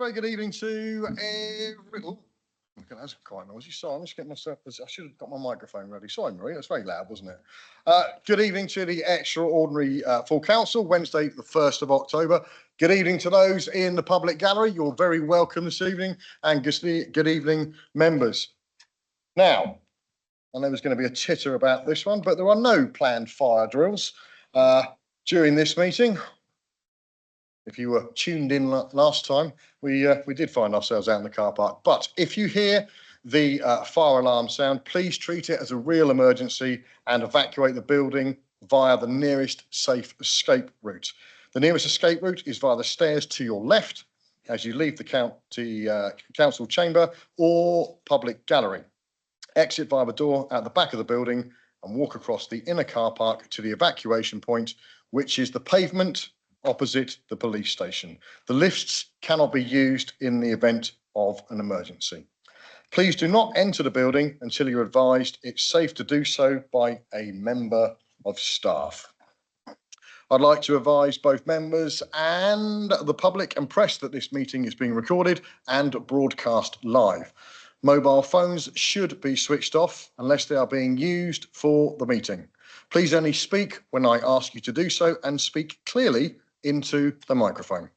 Very good evening to every. Oh, that's quite noisy. Sorry, I'm just getting myself. I should have got my microphone ready. Sorry, Marie, that's very loud, wasn't it? Good evening to the extraordinary full council, Wednesday, the 1st of October. Good evening to those in the public gallery. You're very welcome this evening, and good evening, members. Now, I know there's going to be a titter about this one, but there are no planned fire drills during this meeting. If you were tuned in last time, we did find ourselves out in the car park. But if you hear the fire alarm sound, please treat it as a real emergency and evacuate the building via the nearest safe escape route. The nearest escape route is via the stairs to your left as you leave the council chamber or public gallery. Exit via the door at the back of the building and walk across the inner car park to the evacuation point, which is the pavement opposite the police station. The lifts cannot be used in the event of an emergency. Please do not enter the building until you're advised it's safe to do so by a member of staff. I'd like to advise both members and the public and press that this meeting is being recorded and broadcast live. Mobile phones should be switched off unless they are being used for the meeting. Please only speak when I ask you to do so and speak clearly into the microphone.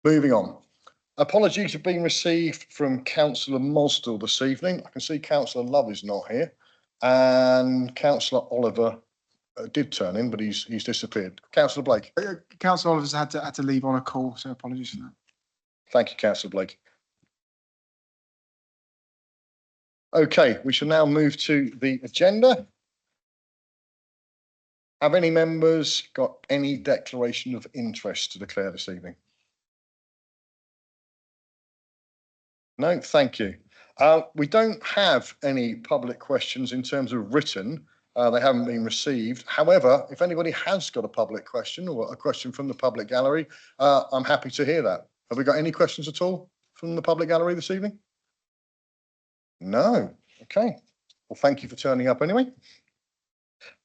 Moving on. Apologies have been received from Councillor Mosdell this evening. I can see Councillor Love is not here, and Councillor Oliver did turn in, but he's disappeared. Councillor Blake. Councillor Oliver's had to leave on a call, so apologies for that. Thank you, Councillor Blake. Okay, we shall now move to the agenda. Have any members got any declaration of interest to declare this evening? No, thank you. We don't have any public questions in terms of written. They haven't been received. However, if anybody has got a public question or a question from the public gallery, I'm happy to hear that. Have we got any questions at all from the public gallery this evening? No. Okay. Well, thank you for turning up anyway.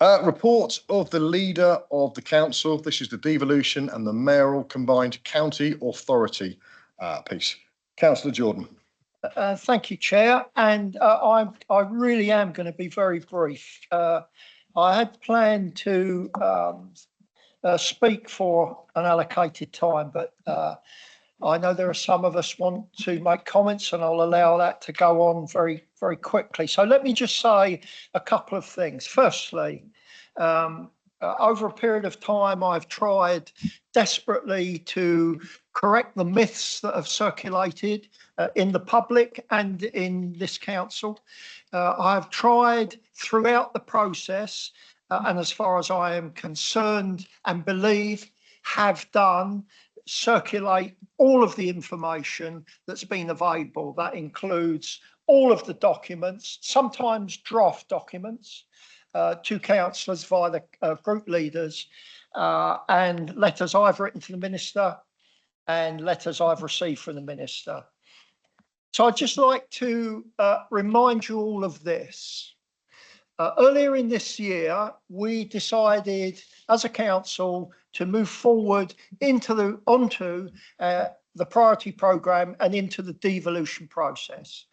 Report of the leader of the council. This is the Devolution and the Mayoral Combined County Authority piece. Councillor Jordan. Thank you, Chair. And I really am going to be very brief. I had planned to speak for an allocated time, but I know there are some of us want to make comments, and I'll allow that to go on very, very quickly. So let me just say a couple of things. Firstly, over a period of time, I've tried desperately to correct the myths that have circulated in the public and in this council. I've tried throughout the process, and as far as I am concerned and believe, have done, circulate all of the information that's been available. That includes all of the documents, sometimes draft documents, to councillors via the group leaders, and letters I've written to the minister and letters I've received from the minister. So I'd just like to remind you all of this. Earlier in this year, we decided as a council to move forward onto the priority programme and into the devolution process.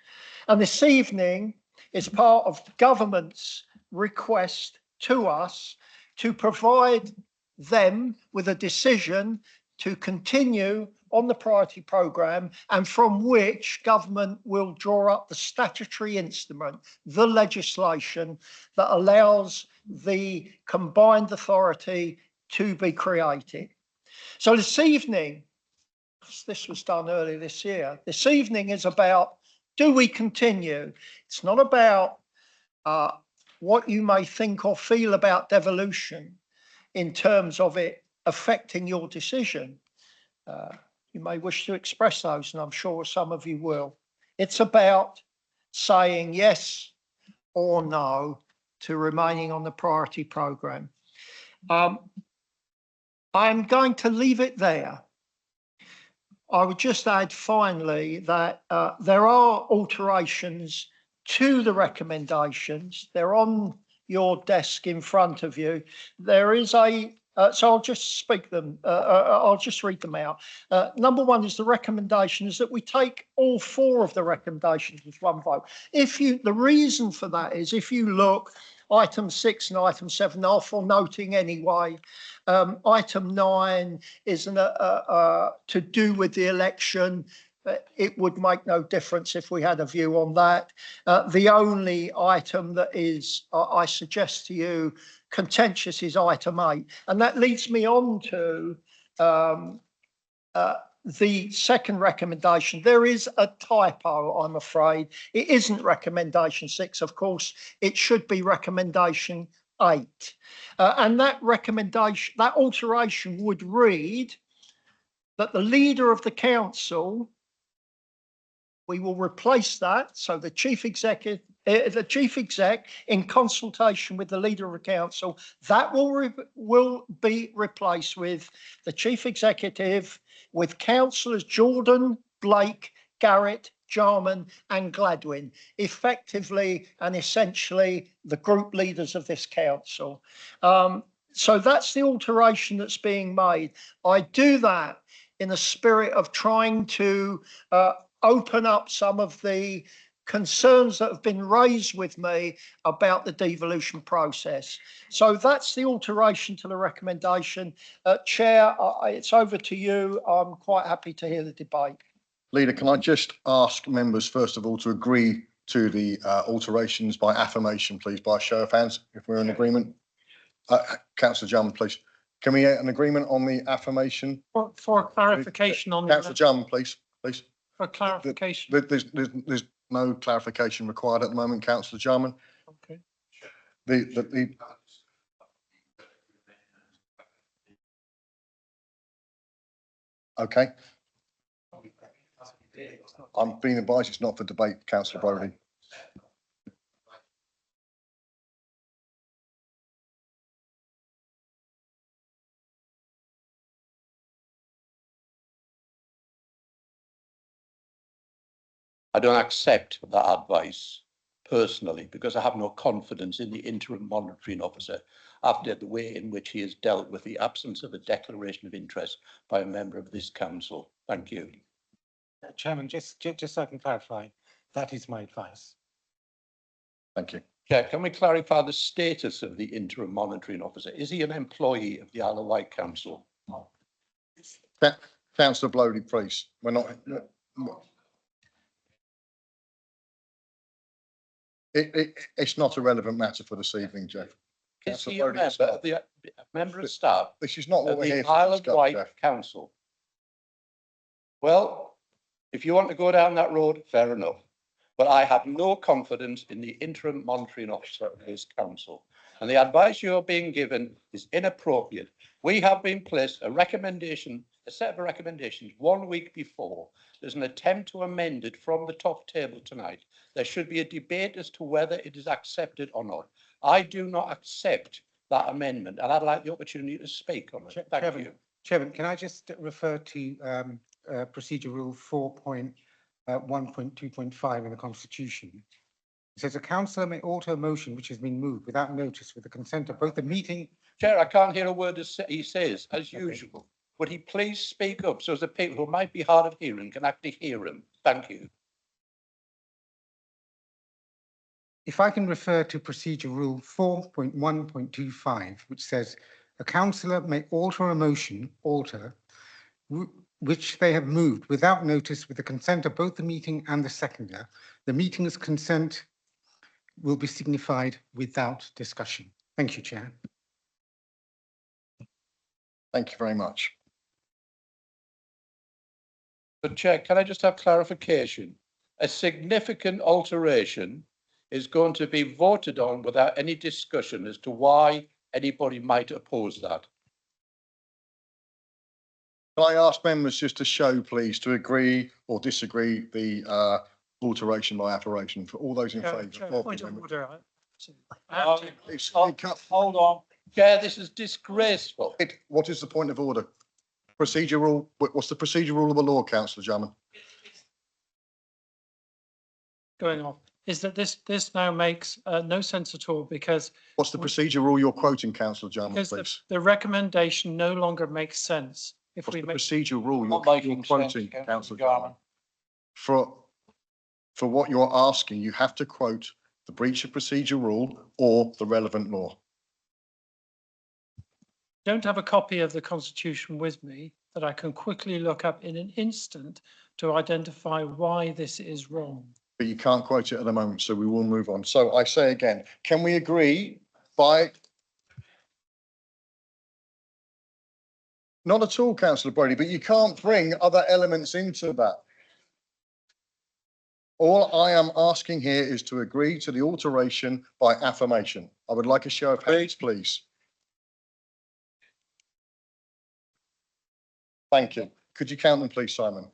And this evening is part of the government's request to us to provide them with a decision to continue on the priority programme, and from which government will draw up the statutory instrument, the legislation that allows the combined authority to be created. So this evening, this was done earlier this year, this evening is about, do we continue? It's not about what you may think or feel about devolution in terms of it affecting your decision. You may wish to express those, and I'm sure some of you will. It's about saying yes or no to remaining on the priority programme. I'm going to leave it there. I would just add finally that there are alterations to the recommendations. They're on your desk in front of you. There is a So I'll just speak them, I'll just read them out. Number one is the recommendation is that we take all four of the recommendations as one vote. The reason for that is if you look, item 6 and item 7 are for noting anyway. Item 9 is to do with the election. It would make no difference if we had a view on that. The only item that is, I suggest to you, contentious is item 8. And that leads me on to the second recommendation. There is a typo, I'm afraid. It isn't recommendation 6, of course. It should be recommendation 8. And that recommendation, that alteration would read that the leader of the council, we will replace that. So the chief exec, in consultation with the leader of the council, that will be replaced with the chief executive, with councillors Jordan, Blake, Garrett, Jarman and Gladwin, effectively and essentially the group leaders of this council. So that's the alteration that's being made. I do that in the spirit of trying to open up some of the concerns that have been raised with me about the devolution process. So that's the alteration to the recommendation. Chair, it's over to you. I'm quite happy to hear the debate. Leader, can I just ask members, first of all, to agree to the alterations by affirmation, please, by a show of hands, if we're in agreement? Councillor Jarman, please. Can we get an agreement on the affirmation? For clarification on Councillor Jarman, please. For clarification. There's no clarification required at the moment, Councillor Jarman. Okay. Okay. I'm being advised it's not for debate, Councillor Brody. I don't accept that advice personally because I have no confidence in the interim monitoring officer after the way in which he has dealt with the absence of a declaration of interest by a member of this council. Thank you. Chairman, just so I can clarify, that is my advice. Thank you. Chair, can we clarify the status of the interim monitoring officer? Is he an employee of the Isle of Wight Council? Councillor Blody, please. We're not. It's not a relevant matter for this evening, Jeff. Is he a member of staff This is not what of we're here the to Isle of discuss, Wight Jeff. Council? Well, if you want to go down that road, fair enough. But I have no confidence in the interim monitoring officer of this council. And the advice you're being given is inappropriate. We have been placed a set of recommendations 1 week before. There's an attempt to amend it from the top table tonight. There should be a debate as to whether it is accepted or not. I do not accept that amendment, and I'd like the opportunity to speak on it. Thank you. Chairman, can I just refer to procedure rule 4.1.2.5 in the Constitution? It says a councillor may alter a motion which has been moved without notice with the consent of both the meeting. Chair, I can't hear a word he says, as usual. Would he please speak up so as the people who might be hard of hearing can actually hear him? Thank you. If I can refer to procedure rule 4.1.25, which says a councillor may alter a motion, which they have moved without notice with the consent of both the meeting and the seconder. The meeting's consent will be signified without discussion. Thank you, Chair. Thank you very much. But Chair, can I just have clarification? A significant alteration is going to be voted on without any discussion as to why anybody might oppose that. Can I ask members just to show, please, to agree or disagree the alteration by affirmation for all those in favour? Point of order. Hold on. Chair, this is disgraceful. What is the point of order? Procedure rule. What's the procedure rule of the law, Councillor Jarman? Going on. is that this now makes no sense at all because What's the procedure rule you're quoting, councillor Jarman, because please? the recommendation no longer makes sense if What's we the make. procedure rule Not you're making quoting, sense, councillor councillor Jarman. Jarman? For what you're asking, you have to quote the breach of procedure rule or the relevant law. Don't have a copy of the Constitution with me that I can quickly look up in an instant to identify why this is wrong. But you can't quote it at the moment, so we will move on. So I say again, can we agree by? Not at all, councillor Brady, but you can't bring other elements into that. All I am asking here is to agree to the alteration by affirmation. I would like a show of hands, please. Thank you. Could you count them, please, Simon?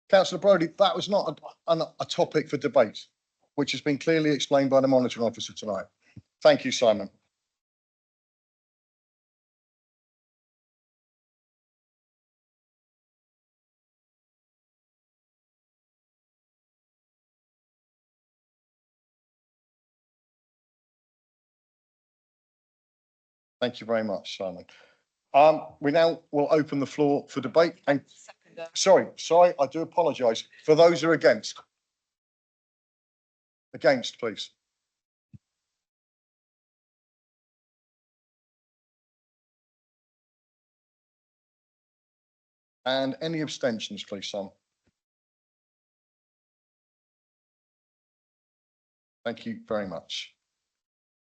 Councillor Brody, that was not a topic for debate, which has been clearly explained by the monitoring officer tonight. Thank you, Simon. Thank you very much, Simon. We now will open the floor for debate and sorry, I do apologise. For those who are against. Against, please. And any abstentions, please, Sam. Thank you very much.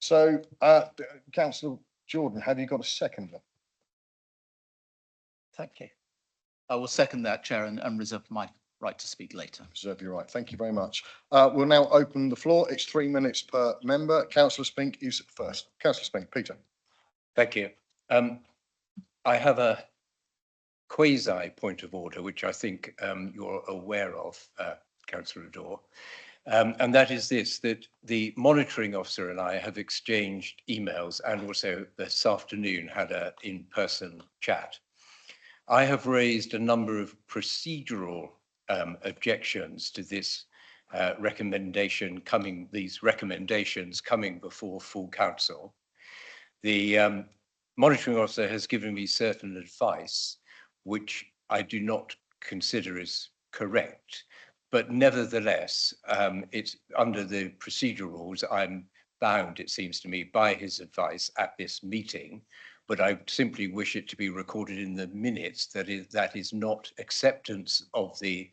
So, Councillor Jordan, have you got a seconder? Thank you. I will second that, Chair, and reserve my right to speak later. Reserve your right. Thank you very much. We'll now open the floor. It's 3 minutes per member. Councillor Spink is first. Councillor Spink, Peter. Thank you. I have a quasi point of order, which I think you're aware of, Councillor Adore. And that is this, that the monitoring officer and I have exchanged emails and also this afternoon had an in-person chat. I have raised a number of procedural objections to this these recommendations coming before full council. The monitoring officer has given me certain advice, which I do not consider as correct. But nevertheless, it's under the procedural rules, I'm bound, it seems to me, by his advice at this meeting. But I simply wish it to be recorded in the minutes that is not acceptance of the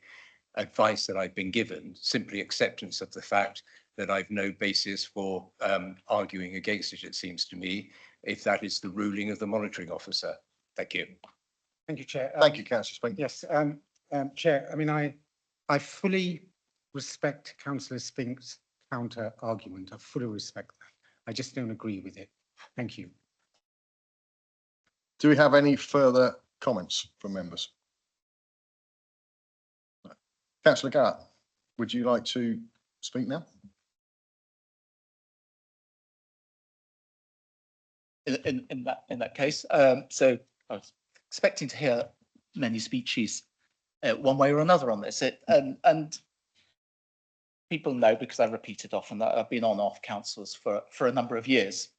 advice that I've been given, simply acceptance of the fact that I've no basis for arguing against it, it seems to me, if that is the ruling of the monitoring officer. Thank you. Thank you, Chair. Thank you, Councillor Spink. Yes, Chair, I mean, I fully respect Councillor Spink's counter argument. I fully respect that. I just don't agree with it. Thank you. Do we have any further comments from members? Councillor Garrett, would you like to speak now? In that case, so I was expecting to hear many speeches one way or another on this. And people know, because I've repeated often, that I've been on-off councils for a number of years.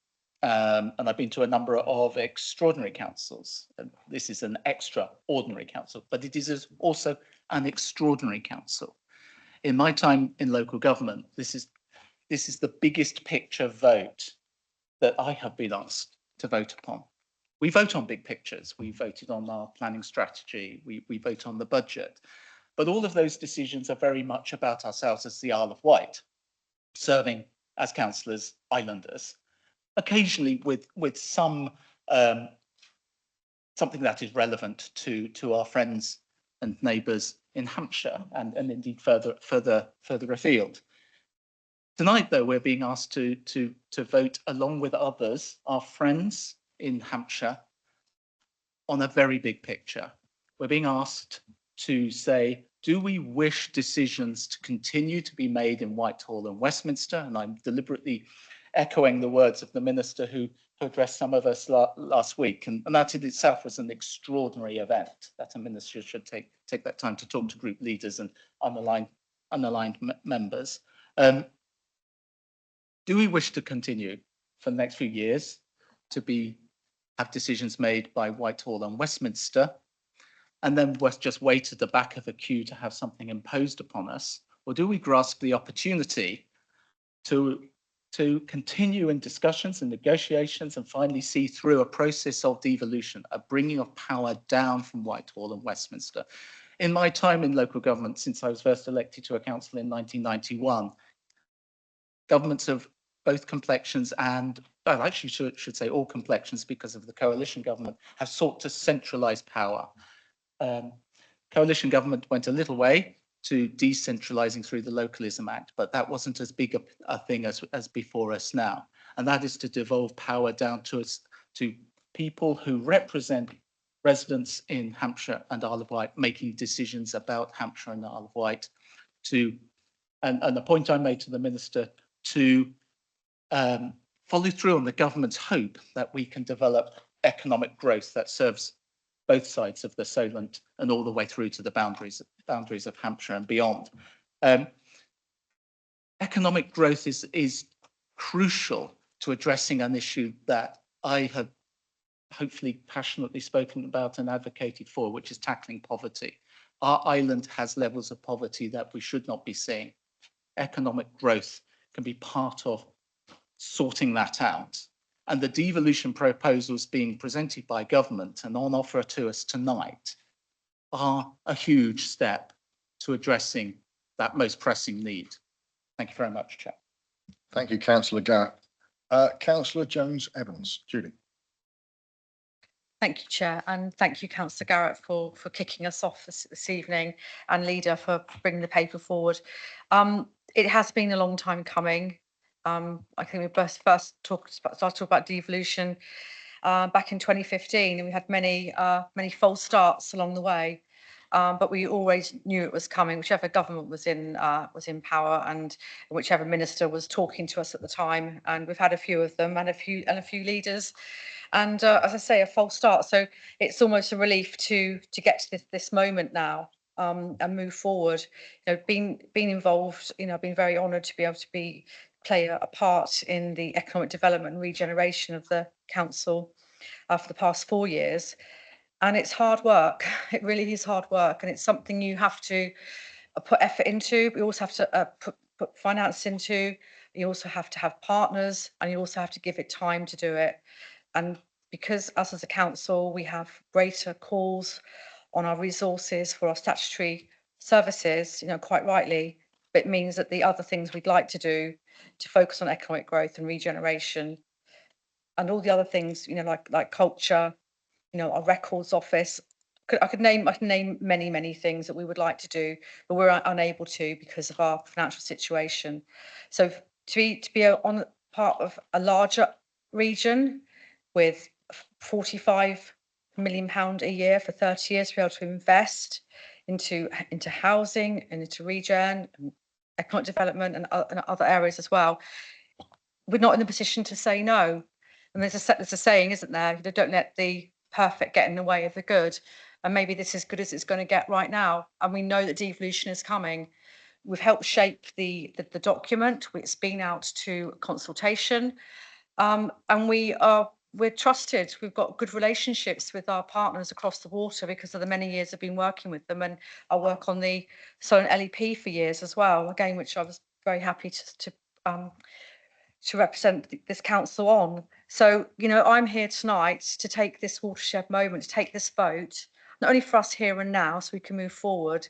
And I've been to a number of extraordinary councils. This is an extraordinary council, but it is also an extraordinary council. In my time in local government, this is the biggest picture vote that I have been asked to vote upon. We vote on big pictures. We voted on our planning strategy. We vote on the budget. But all of those decisions are very much about ourselves as the Isle of Wight, serving as councillors, islanders, occasionally with some something that is relevant to our friends and neighbours in Hampshire and indeed further afield. Tonight, though, we're being asked to vote along with others, our friends in Hampshire, on a very big picture. We're being asked to say, do we wish decisions to continue to be made in Whitehall and Westminster? And I'm deliberately echoing the words of the minister who addressed some of us last week. And that in itself was an extraordinary event, that a minister should take that time to talk to group leaders and unaligned members. Do we wish to continue for the next few years to have decisions made by Whitehall and Westminster, and then just wait at the back of the queue to have something imposed upon us? Or do we grasp the opportunity to continue in discussions and negotiations and finally see through a process of devolution, a bringing of power down from Whitehall and Westminster? In my time in local government, since I was first elected to a council in 1991, governments of both complexions and, well, actually should say all complexions, because of the coalition government, have sought to centralise power. Coalition government went a little way to decentralising through the Localism Act, but that wasn't as big a thing as before us now. And that is to devolve power down to people who represent residents in Hampshire and Isle of Wight, making decisions about Hampshire and Isle of Wight, and the point I made to the Minister, to follow through on the government's hope that we can develop economic growth that serves both sides of the Solent and all the way through to the boundaries of Hampshire and beyond. Economic growth is crucial to addressing an issue that I have hopefully passionately spoken about and advocated for, which is tackling poverty. Our island has levels of poverty that we should not be seeing. Economic growth can be part of sorting that out. And the devolution proposals being presented by government and on offer to us tonight are a huge step to addressing that most pressing need. Thank you very much, Chair. Thank you, Councillor Garrett. Councillor Jones-Evans. Julie. Thank you, Chair, and thank you, Councillor Garrett, for kicking us off this evening, and Leader for bringing the paper forward. It has been a long time coming. I think we first started to talk about devolution back in 2015, and we had many false starts along the way. But we always knew it was coming, whichever government was in power, and whichever minister was talking to us at the time. And we've had a few of them, and a few leaders. And as I say, a false start. So it's almost a relief to get to this moment now and move forward. You know, being involved, you know, I've been very honoured to be able to play a part in the economic development and regeneration of the council for the past 4 years. And it's hard work. It really is hard work, and it's something you have to put effort into. But you also have to put finance into. You also have to have partners, and you also have to give it time to do it. And because us as a council, we have greater calls on our resources for our statutory services, you know, quite rightly, but it means that the other things we'd like to do to focus on economic growth and regeneration and all the other things, you know, like culture, you know, our records office. I could name many things that we would like to do, but we're unable to because of our financial situation. So to be on part of a larger region with £45 million a year for 30 years, to be able to invest into housing and into regen and economic development and other areas as well, we're not in a position to say no. And there's a saying, isn't there? Don't let the perfect get in the way of the good. And maybe this is as good as it's going to get right now. And we know that devolution is coming. We've helped shape the document. It's been out to consultation, and we're trusted. We've got good relationships with our partners across the water because of the many years I've been working with them, and I work on the Solent LEP for years as well. Again, which I was very happy to represent this council on. So, you know, I'm here tonight to take this watershed moment, to take this vote, not only for us here and now so we can move forward,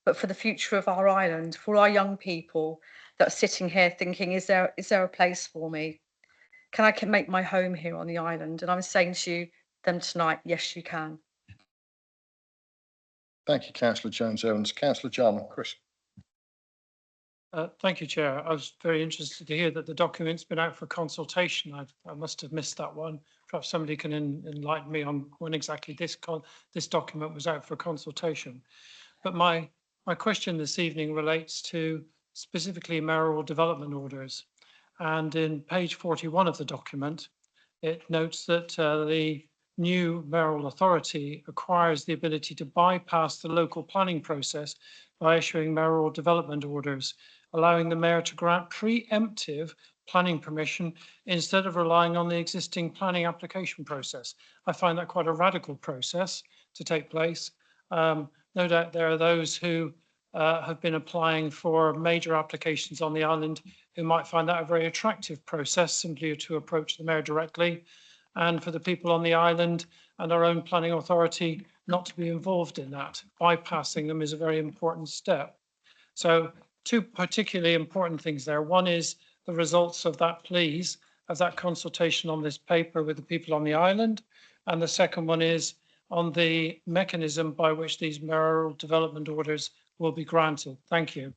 but for the future of our island, for our young people that are sitting here thinking, is there a place for me? Can I make my home here on the island? And I'm saying to them tonight, yes, you can. Thank you, Councillor Jones-Evans. Councillor Jarman. Chris. Thank you, Chair. I was very interested to hear that the document's been out for consultation. I must have missed that one. Perhaps somebody can enlighten me on when exactly this document was out for consultation. But my question this evening relates to specifically mayoral development orders. And in page 41 of the document, it notes that the new mayoral authority acquires the ability to bypass the local planning process by issuing mayoral development orders allowing the mayor to grant preemptive planning permission instead of relying on the existing planning application process. I find that quite a radical process to take place. No doubt there are those who have been applying for major applications on the island who might find that a very attractive process, simply to approach the mayor directly, and for the people on the island and our own planning authority not to be involved in that. Bypassing them is a very important step. So two particularly important things there. One is the results of that, please, of that consultation on this paper with the people on the island. And the second one is on the mechanism by which these mayoral development orders will be granted. Thank you.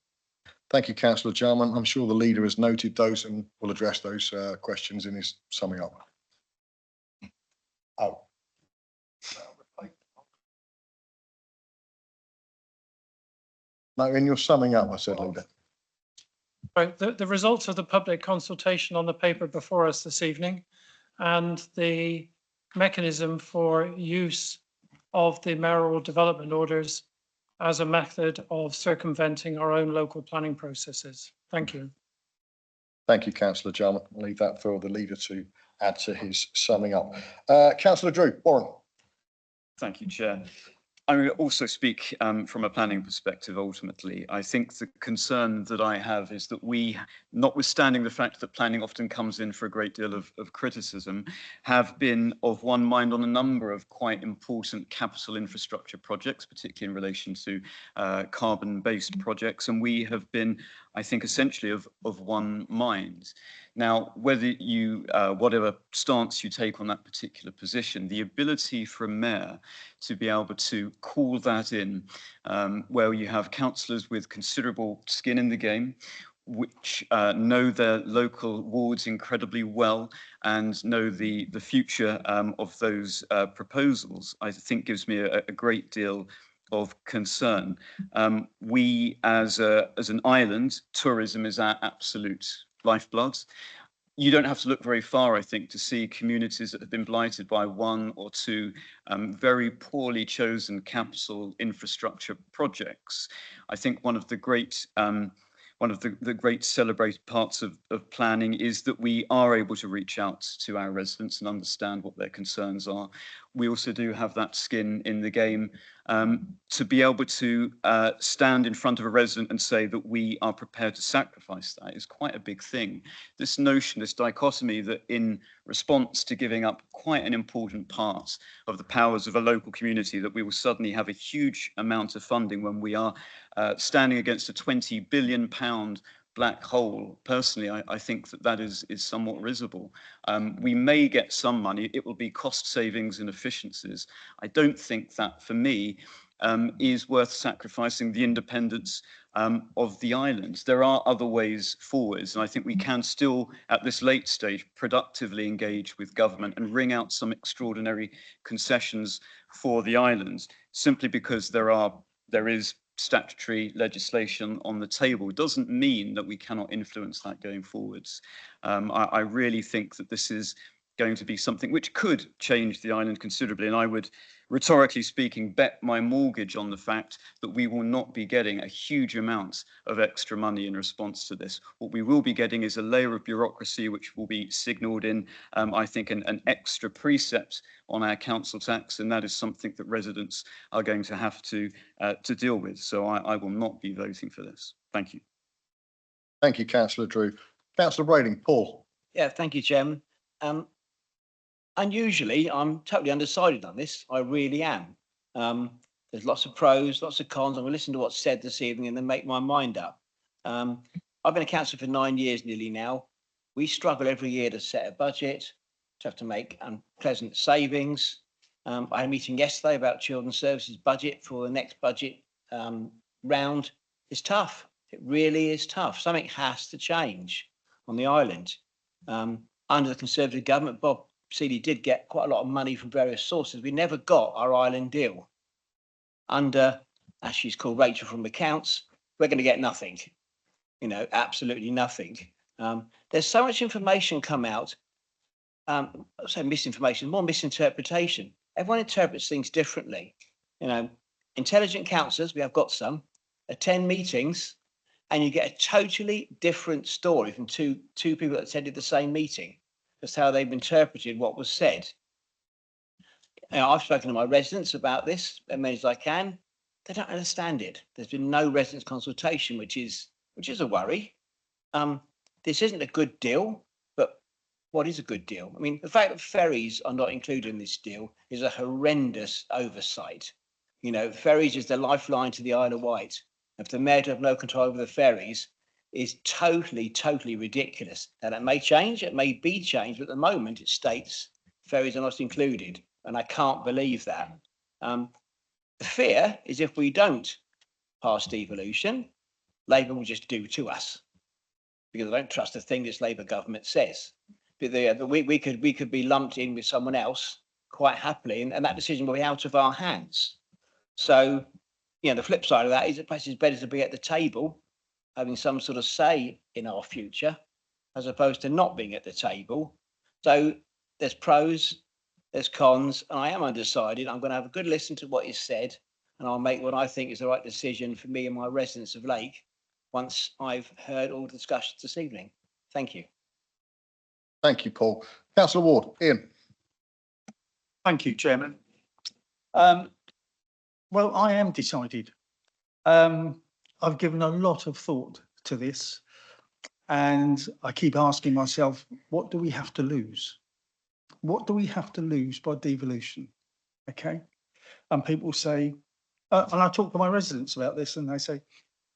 Thank you, Councillor Jarman. I'm sure the leader has noted those and will address those questions in his summing up. Oh. No, in your summing up, I said, leader. Right, the results of the public consultation on the paper before us this evening and the mechanism for use of the mayoral development orders as a method of circumventing our own local planning processes. Thank you. Thank you, Councillor Jarman. I'll leave that for the leader to add to his summing up. Councillor Drew, Warren. Thank you, Chair. I'm going to also speak from a planning perspective, ultimately. I think the concern that I have is that we, notwithstanding the fact that planning often comes in for a great deal of criticism, have been of one mind on a number of quite important capital infrastructure projects, particularly in relation to carbon-based projects. And we have been, I think, essentially of one mind. Now, whether you, whatever stance you take on that particular position, the ability for a mayor to be able to call that in, where you have councillors with considerable skin in the game, which know their local wards incredibly well and know the future of those proposals, I think gives me a great deal of concern. We, as an island, tourism is our absolute lifeblood. You don't have to look very far, I think, to see communities that have been blighted by one or two very poorly chosen capital infrastructure projects. I think one of the great celebrated parts of planning is that we are able to reach out to our residents and understand what their concerns are. We also do have that skin in the game to be able to stand in front of a resident and say that we are prepared to sacrifice that is quite a big thing. This notion, this dichotomy that in response to giving up quite an important part of the powers of a local community, that we will suddenly have a huge amount of funding when we are standing against a £20 billion black hole. Personally, I think that is somewhat risible. We may get some money. It will be cost savings and efficiencies. I don't think that, for me, is worth sacrificing the independence of the islands. There are other ways forwards, and I think we can still, at this late stage, productively engage with government and wring out some extraordinary concessions for the islands, simply because there is statutory legislation on the table. It doesn't mean that we cannot influence that going forwards. I really think that this is going to be something which could change the island considerably, and I would, rhetorically speaking, bet my mortgage on the fact that we will not be getting a huge amount of extra money in response to this. What we will be getting is a layer of bureaucracy which will be signalled in, I think, an extra precept on our council tax, and that is something that residents are going to have to deal with. So I will not be voting for this. Thank you. Thank you, Councillor Drew. Councillor Brading, Paul. Yeah, thank you, Chairman. Unusually, I'm totally undecided on this. I really am. There's lots of pros, lots of cons. I'm going to listen to what's said this evening and then make my mind up. I've been a councillor for 9 years nearly now. We struggle every year to set a budget, to have to make unpleasant savings. I had a meeting yesterday about children's services budget for the next budget round. It's tough. It really is tough. Something has to change on the island. Under the Conservative government, Bob Seeley did get quite a lot of money from various sources. We never got our island deal. Under, as she's called, Rachel from accounts, we're going to get nothing. You know, absolutely nothing. There's so much information come out. I say misinformation, more misinterpretation. Everyone interprets things differently. You know, intelligent councillors, we have got some, attend meetings, and you get a totally different story from two people that attended the same meeting. That's how they've interpreted what was said. Now, I've spoken to my residents about this as many as I can. They don't understand it. There's been no residents consultation, which is a worry. This isn't a good deal, but what is a good deal? I mean, the fact that ferries are not included in this deal is a horrendous oversight. You know, ferries is the lifeline to the Isle of Wight. If the mayor to have no control over the ferries is totally, totally ridiculous. Now, that may change, it may be changed, but at the moment it states ferries are not included, and I can't believe that. The fear is if we don't pass devolution, Labour will just do to us, because I don't trust a thing this Labour government says. But we could be lumped in with someone else quite happily, and that decision will be out of our hands. So, you know, the flip side of that is that perhaps it's better to be at the table, having some sort of say in our future, as opposed to not being at the table. So there's pros, there's cons, and I am undecided. I'm going to have a good listen to what is said, and I'll make what I think is the right decision for me and my residents of Lake once I've heard all the discussions this evening. Thank you. Thank you, Paul. Councillor Ward, Ian. Thank you, Chairman. Well, I am decided. I've given a lot of thought to this, and I keep asking myself, what do we have to lose? What do we have to lose by devolution? Okay. And people say, and I talk to my residents about this, and they say,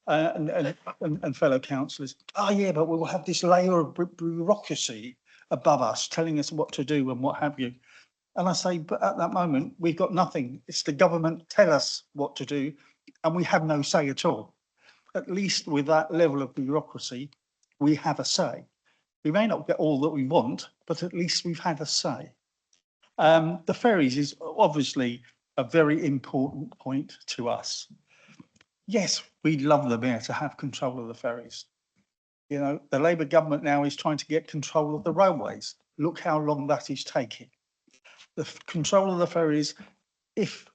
and fellow councillors, oh yeah, but we will have this layer of bureaucracy above us telling us what to do and what have you. And I say, but at that moment, we've got nothing. It's the government tell us what to do, and we have no say at all. At least with that level of bureaucracy, we have a say. We may not get all that we want, but at least we've had a say. The ferries is obviously a very important point to us. Yes, we'd love the mayor to have control of the ferries. You know, the Labour government now is trying to get control of the railways. Look how long that is taking. The control of the ferries, if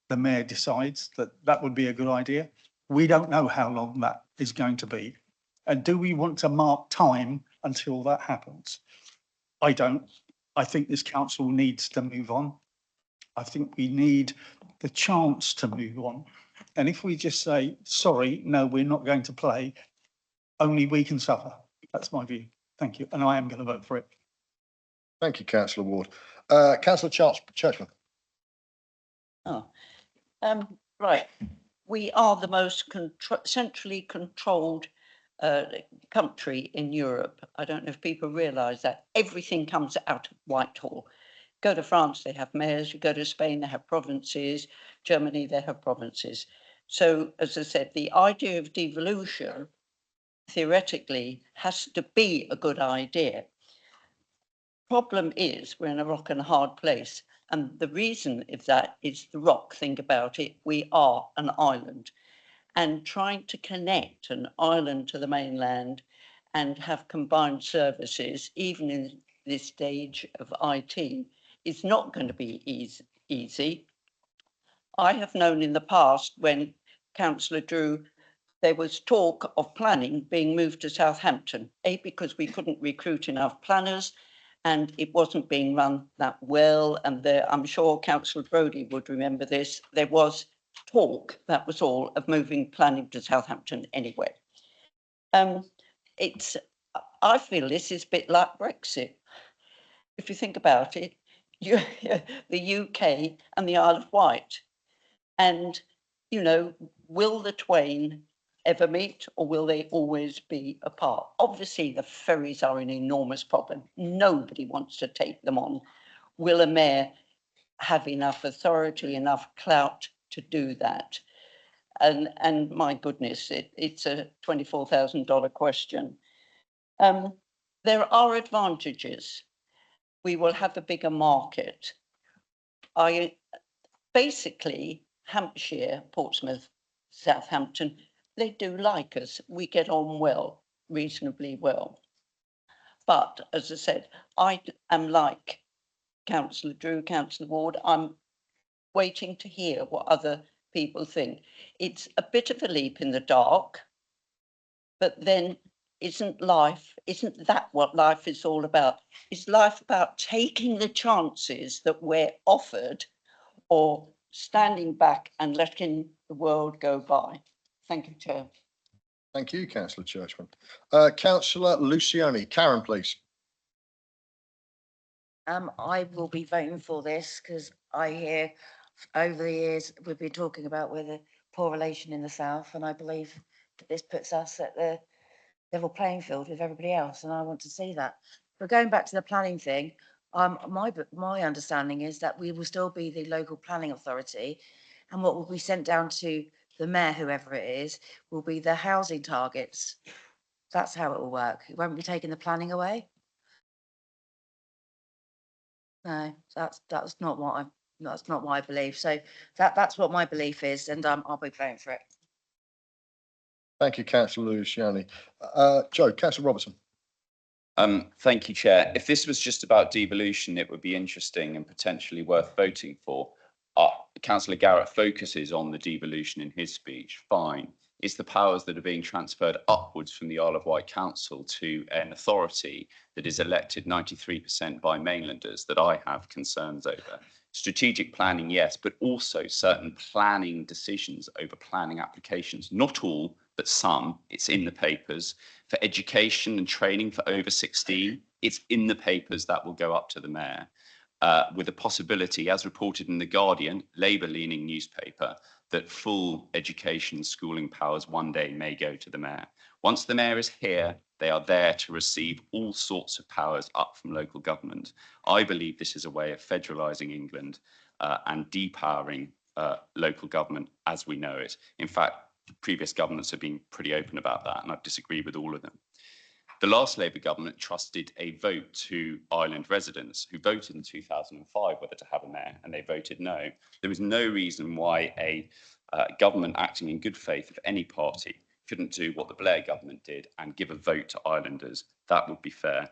the mayor decides that that would be a good idea, we don't know how long that is going to be. And do we want to mark time until that happens? I don't. I think this council needs to move on. I think we need the chance to move on. And if we just say, sorry, no, we're not going to play, only we can suffer. That's my view. Thank you. And I am going to vote for it. Thank you, Councillor Ward. Councillor Churchman. Right. We are the most centrally controlled country in Europe. I don't know if people realise that. Everything comes out of Whitehall. Go to France, they have mayors. You go to Spain, they have provinces. Germany, they have provinces. So, as I said, the idea of devolution theoretically has to be a good idea. Problem is, we're in a rock and a hard place. And the reason of that is the rock. Think about it. We are an island. And trying to connect an island to the mainland and have combined services, even in this stage of IT, is not going to be easy. I have known in the past when Councillor Drew, there was talk of planning being moved to Southampton, because we couldn't recruit enough planners and it wasn't being run that well. And I'm sure Councillor Brodie would remember this. There was talk, that was all, of moving planning to Southampton anyway. I feel this is a bit like Brexit. If you think about it, the UK and the Isle of Wight. And, you know, will the twain ever meet, or will they always be apart? Obviously, the ferries are an enormous problem. Nobody wants to take them on. Will a mayor have enough authority, enough clout to do that? And my goodness, it's a $24,000 question. There are advantages. We will have a bigger market. Basically, Hampshire, Portsmouth, Southampton, they do like us. We get on well, reasonably well. But as I said, I am like Councillor Drew, Councillor Ward. I'm waiting to hear what other people think. It's a bit of a leap in the dark, but then isn't that what life is all about? Is life about taking the chances that we're offered or standing back and letting the world go by? Thank you, Chair. Thank you, councillor Churchman. Councillor Luciani. Karen, please. I will be voting for this because I hear over the years we've been talking about with the poor relation in the south, and I believe that this puts us at the level playing field with everybody else, and I want to see that. But going back to the planning thing, my understanding is that we will still be the local planning authority, and what will be sent down to the mayor, whoever it is, will be the housing targets. That's how it will work. It won't be taking the planning away. No, that's not what I believe. So that's what my belief is, and I'll be voting for it. Thank you, councillor Luciani. Joe, councillor Robertson. Thank you, Chair. If this was just about devolution, it would be interesting and potentially worth voting for. Councillor Garrett focuses on the devolution in his speech. Fine. It's the powers that are being transferred upwards from the Isle of Wight Council to an authority that is elected 93% by mainlanders that I have concerns over. Strategic planning, yes, but also certain planning decisions over planning applications. Not all, but some. It's in the papers. For education and training for over 16, it's in the papers that will go up to the mayor. With the possibility, as reported in The Guardian, Labour-leaning newspaper, that full education schooling powers one day may go to the mayor. Once the mayor is here, they are there to receive all sorts of powers up from local government. I believe this is a way of federalising England and depowering local government as we know it. In fact, previous governments have been pretty open about that, and I disagree with all of them. The last Labour government trusted a vote to island residents who voted in 2005 whether to have a mayor, and they voted no. There was no reason why a government acting in good faith of any party couldn't do what the Blair government did and give a vote to islanders. That would be fair.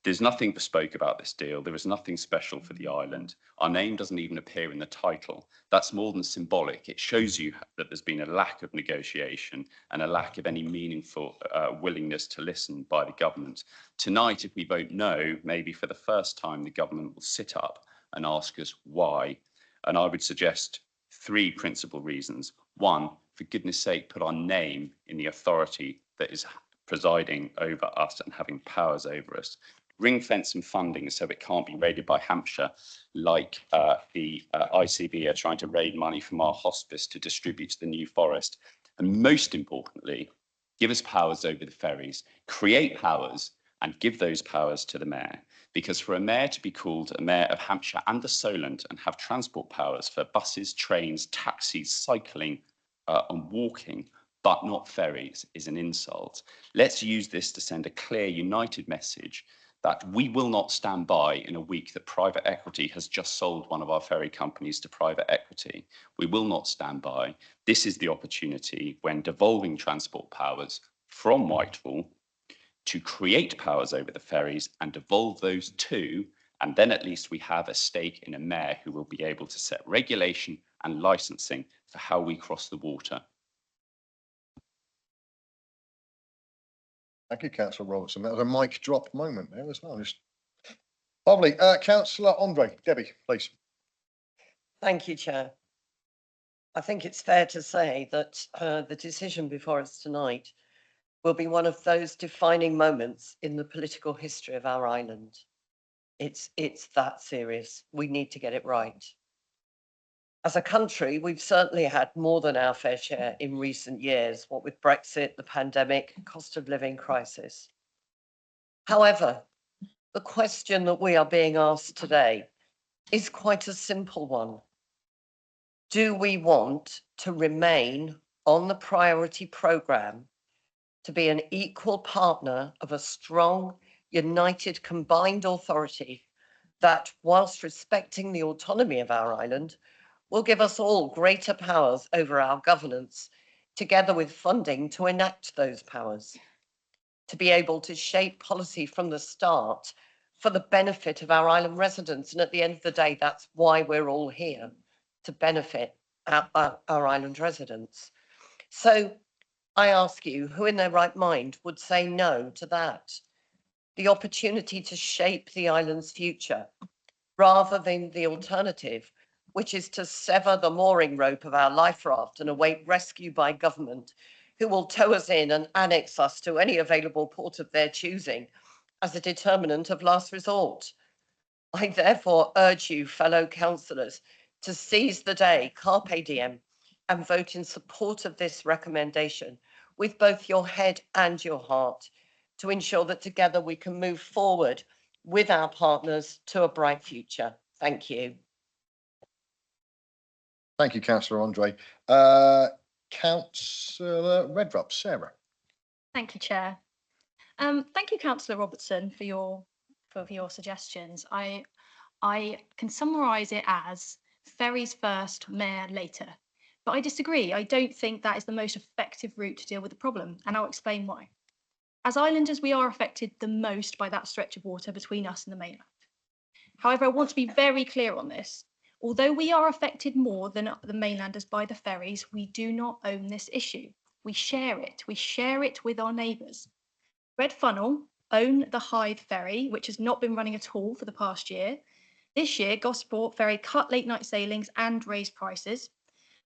There's nothing bespoke about this deal. There is nothing special for the island. Our name doesn't even appear in the title. That's more than symbolic. It shows you that there's been a lack of negotiation and a lack of any meaningful willingness to listen by the government. Tonight, if we vote no, maybe for the first time, the government will sit up and ask us why. And I would suggest 3 principal reasons. 1, for goodness sake, put our name in the authority that is presiding over us and having powers over us. Ring fence and funding so it can't be raided by Hampshire, like the ICB are trying to raid money from our hospice to distribute to the New Forest. And most importantly, give us powers over the ferries, create powers and give those powers to the mayor. Because for a mayor to be called a mayor of Hampshire and the Solent and have transport powers for buses, trains, taxis, cycling and walking, but not ferries, is an insult. Let's use this to send a clear, united message that we will not stand by in a week that private equity has just sold one of our ferry companies to private equity. We will not stand by. This is the opportunity when devolving transport powers from Whitehall to create powers over the ferries and devolve those too, and then at least we have a stake in a mayor who will be able to set regulation and licensing for how we cross the water. Thank you, councillor Robertson. That was a mic drop moment there as well. Just lovely. Councillor Andre. Debbie, please. Thank you, Chair. I think it's fair to say that the decision before us tonight will be one of those defining moments in the political history of our island. It's that serious. We need to get it right. As a country, we've certainly had more than our fair share in recent years, what with Brexit, the pandemic, cost of living crisis. However, the question that we are being asked today is quite a simple one. Do we want to remain on the priority programme to be an equal partner of a strong, united, combined authority that, whilst respecting the autonomy of our island, will give us all greater powers over our governance, together with funding to enact those powers, to be able to shape policy from the start for the benefit of our island residents. And at the end of the day, that's why we're all here, to benefit our island residents. So I ask you, who in their right mind would say no to that? The opportunity to shape the island's future, rather than the alternative, which is to sever the mooring rope of our life raft and await rescue by government, who will tow us in and annex us to any available port of their choosing as a determinant of last resort. I therefore urge you, fellow councillors, to seize the day, carpe diem, and vote in support of this recommendation with both your head and your heart to ensure that together we can move forward with our partners to a bright future. Thank you. Thank you, Councillor Andre. Councillor Redrup, Sarah. Thank you, Chair. Thank you, Councillor Robertson, for your suggestions. I can summarise it as ferries first, mayor later. But I disagree. I don't think that is the most effective route to deal with the problem, and I'll explain why. As islanders, we are affected the most by that stretch of water between us and the mainland. However, I want to be very clear on this. Although we are affected more than the mainlanders by the ferries, we do not own this issue. We share it. We share it with our neighbours. Red Funnel own the Hythe ferry, which has not been running at all for the past year. This year, Gosport ferry cut late night sailings and raised prices.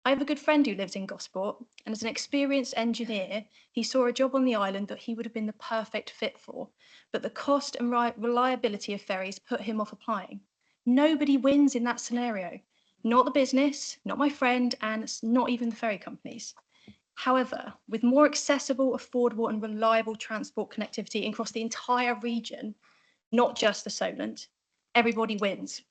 I have a good friend who lives in Gosport, and as an experienced engineer, he saw a job on the island that he would have been the perfect fit for, but the cost and reliability of ferries put him off applying. Nobody wins in that scenario. Not the business, not my friend, and not even the ferry companies. However, with more accessible, affordable and reliable transport connectivity across the entire region, not just the Solent, everybody wins.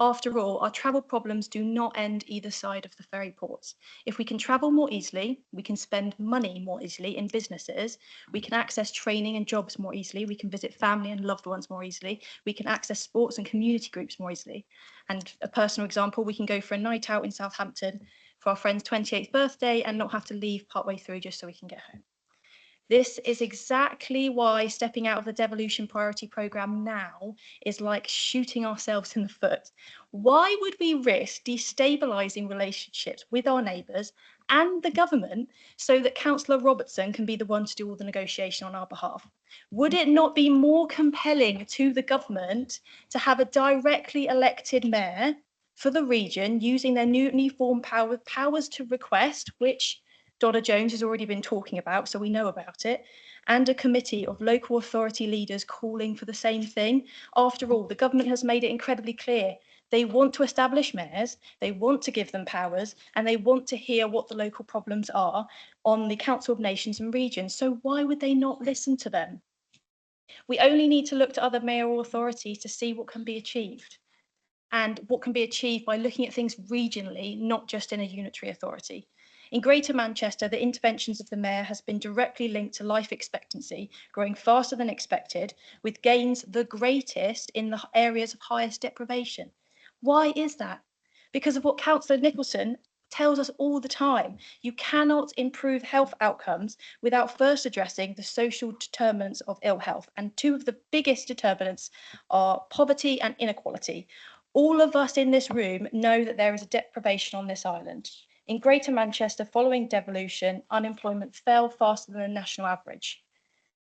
After all, our travel problems do not end either side of the ferry ports. If we can travel more easily, we can spend money more easily in businesses, we can access training and jobs more easily, we can visit family and loved ones more easily, we can access sports and community groups more easily. And a personal example, we can go for a night out in Southampton for our friend's 28th birthday and not have to leave partway through just so we can get home. This is exactly why stepping out of the Devolution priority programme now is like shooting ourselves in the foot. Why would we risk destabilising relationships with our neighbours and the government so that Councillor Robertson can be the one to do all the negotiation on our behalf? Would it not be more compelling to the government to have a directly elected mayor for the region using their newly formed powers to request, which Donna Jones has already been talking about, so we know about it, and a committee of local authority leaders calling for the same thing? After all, the government has made it incredibly clear. They want to establish mayors, they want to give them powers, and they want to hear what the local problems are on the Council of Nations and Regions. So why would they not listen to them? We only need to look to other mayoral authorities to see what can be achieved, and what can be achieved by looking at things regionally, not just in a unitary authority. In Greater Manchester, the interventions of the mayor has been directly linked to life expectancy, growing faster than expected, with gains the greatest in the areas of highest deprivation. Why is that? Because of what Councillor Nicholson tells us all the time. You cannot improve health outcomes without first addressing the social determinants of ill health. And two of the biggest determinants are poverty and inequality. All of us in this room know that there is a deprivation on this island. In Greater Manchester, following devolution, unemployment fell faster than the national average.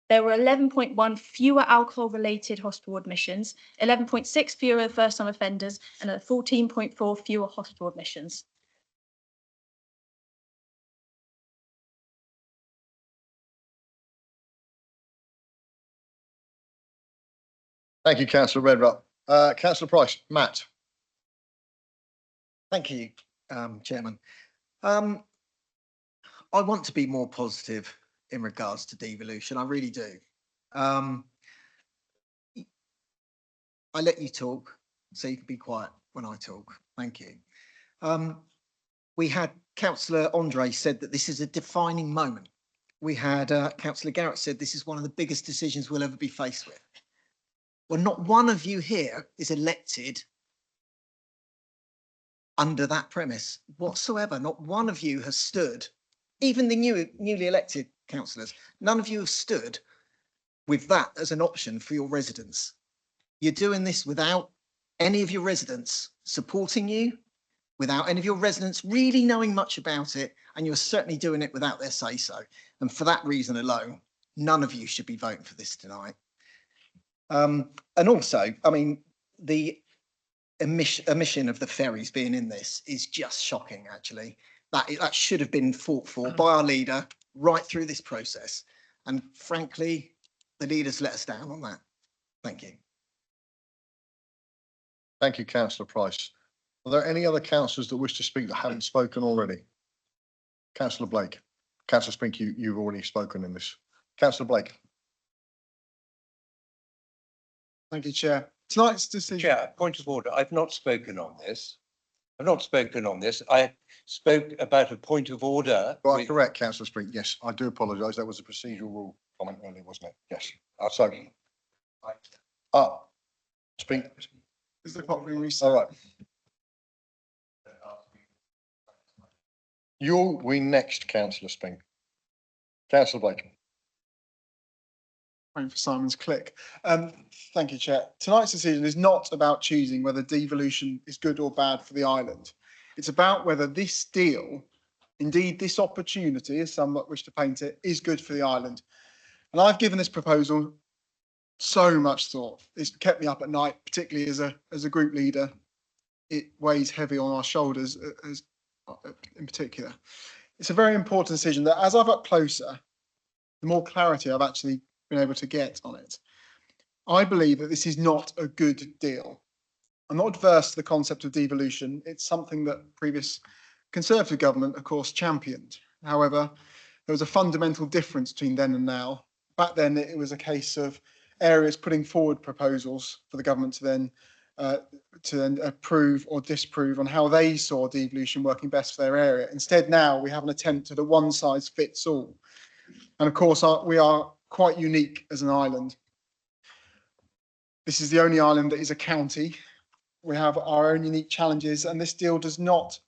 There were 11.1 fewer alcohol-related hospital admissions, 11.6 fewer first-time offenders, and 14.4 fewer hospital admissions. Thank you, Councillor Redrup. Councillor Price, Matt. Thank you, Chairman. I want to be more positive in regards to devolution. I really do. I let you talk, so you can be quiet when I talk. Thank you. We had Councillor Andre said that this is a defining moment. We had Councillor Garrett said this is one of the biggest decisions we'll ever be faced with. Well, not one of you here is elected under that premise whatsoever. Not one of you has stood, even the newly elected councillors, none of you have stood with that as an option for your residents. You're doing this without any of your residents supporting you, without any of your residents really knowing much about it and you're certainly doing it without their say-so. And for that reason alone, none of you should be voting for this tonight. And also, I mean, the omission of the ferries being in this is just shocking, actually. That should have been fought for by our leader right through this process. And frankly, the leaders let us down on that. Thank you. Thank you, Councillor Price. Are there any other councillors that wish to speak that haven't spoken already? Councillor Blake. Councillor Spink, you've already spoken in this. Councillor Blake. Thank you, Chair. Tonight's decision. Chair, point of order. I've not spoken on this. I've not spoken on this. I spoke about a point of order. Right, correct, Councillor Spink. Yes, I do apologise. That was a procedural rule comment earlier, wasn't it? Yes. So, Spink. Is the clock being reset? All right. You'll win next, Councillor Spink. Councillor Blake. Waiting for Simon's click. Thank you, Chair. Tonight's decision is not about choosing whether devolution is good or bad for the island. It's about whether this deal, indeed this opportunity, as some wish to paint it, is good for the island. And I've given this proposal so much thought. It's kept me up at night, particularly as a group leader. It weighs heavy on our shoulders in particular. It's a very important decision that as I've got closer, the more clarity I've actually been able to get on it. I believe that this is not a good deal. I'm not adverse to the concept of devolution. It's something that previous Conservative government, of course, championed. However, there was a fundamental difference between then and now. Back then, it was a case of areas putting forward proposals for the government to then approve or disprove on how they saw devolution working best for their area. Instead, now we have an attempt at a one-size-fits-all. And of course, we are quite unique as an island. This is the only island that is a county. We have our own unique challenges, and this deal does not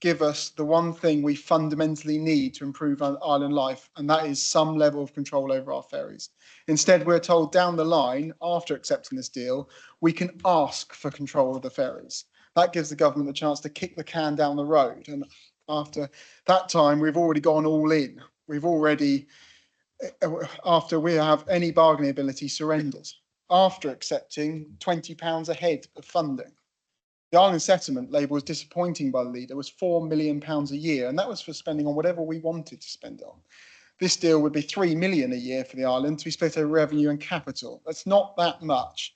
give us the one thing we fundamentally need to improve our island life, and that is some level of control over our ferries. Instead, we're told down the line, after accepting this deal, we can ask for control of the ferries. That gives the government the chance to kick the can down the road. And after that time, we've already gone all in. We've already, after we have any bargaining ability, surrendered. After accepting £20 a head of funding. The island settlement label was disappointing by the leader, was £4 million a year, and that was for spending on whatever we wanted to spend on. This deal would be £3 million a year for the island to be split over revenue and capital. That's not that much.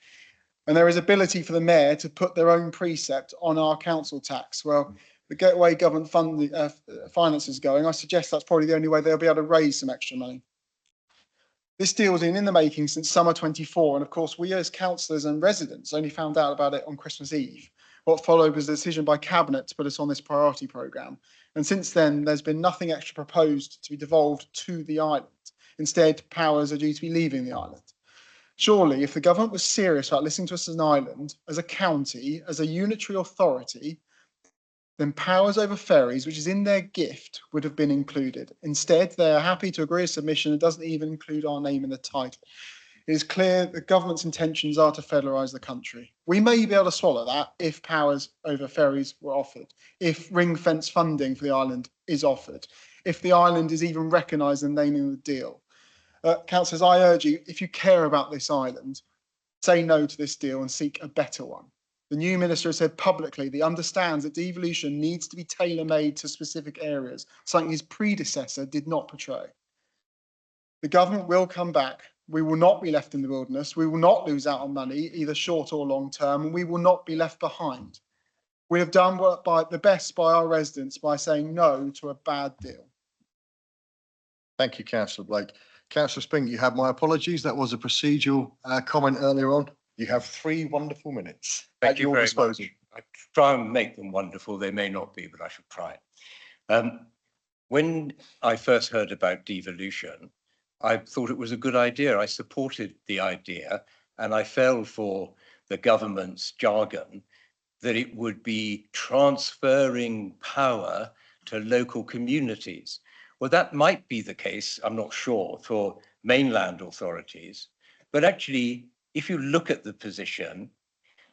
And there is ability for the mayor to put their own precept on our council tax. Well, the way government finance is going, I suggest that's probably the only way they'll be able to raise some extra money. This deal has been in the making since summer 24, and of course we as councillors and residents only found out about it on Christmas Eve. What followed was a decision by Cabinet to put us on this priority programme. And since then, there's been nothing extra proposed to be devolved to the island. Instead, powers are due to be leaving the island. Surely, if the government was serious about listening to us as an island, as a county, as a unitary authority, then powers over ferries, which is in their gift, would have been included. Instead, they are happy to agree a submission that doesn't even include our name in the title. It is clear the government's intentions are to federalise the country. We may be able to swallow that if powers over ferries were offered, if ring-fence funding for the island is offered, if the island is even recognised in the naming of the deal. Councillors, I urge you, if you care about this island, say no to this deal and seek a better one. The new minister has said publicly that he understands that devolution needs to be tailor-made to specific areas, something his predecessor did not portray. The government will come back. We will not be left in the wilderness. We will not lose out on money, either short or long term, and we will not be left behind. We have done the best by our residents by saying no to a bad deal. Thank you, Councillor Blake. Councillor Spink, you have my apologies. That was a procedural comment earlier on. You have 3 wonderful minutes Thank at you your very disposal. much. I try and make them wonderful. They may not be, but I shall try. When I first heard about devolution, I thought it was a good idea. I supported the idea, and I fell for the government's jargon that it would be transferring power to local communities. Well, that might be the case, I'm not sure, for mainland authorities. But actually, if you look at the position,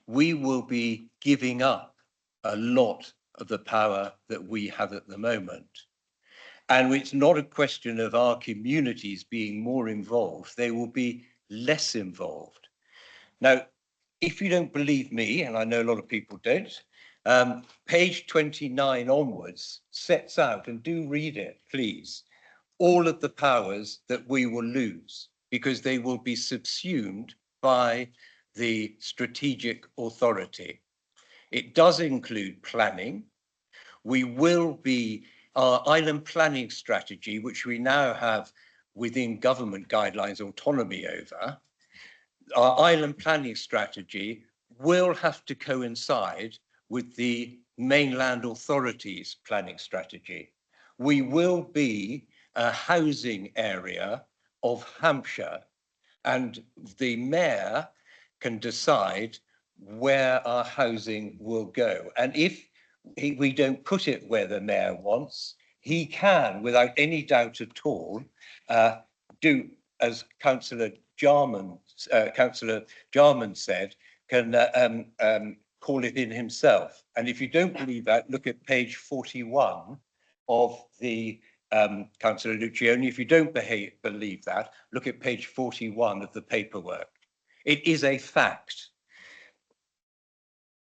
we will be giving up a lot of the power that we have at the moment. And it's not a question of our communities being more involved, they will be less involved. Now, if you don't believe me, and I know a lot of people don't, page 29 onwards sets out, and do read it, please, all of the powers that we will lose because they will be subsumed by the strategic authority. It does include planning. We will be, our island planning strategy, which we now have within government guidelines autonomy over, our island planning strategy will have to coincide with the mainland authorities planning strategy. We will be a housing area of Hampshire, and the mayor can decide where our housing will go. And if we don't put it where the mayor wants, he can, without any doubt at all, do as Councillor Jarman said, can call it in himself. And if you don't believe that, look at page 41 of the Councillor Lucioni. If you don't believe that, look at page 41 of the paperwork. It is a fact.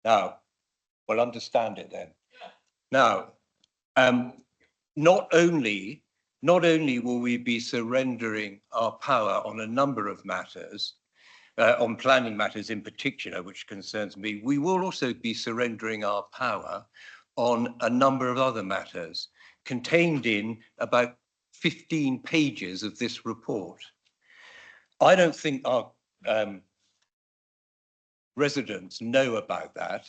Now, we'll understand it then. Now, not only will we be surrendering our power on a number of matters, on planning matters in particular, which concerns me, we will also be surrendering our power on a number of other matters contained in about 15 pages of this report. I don't think our residents know about that.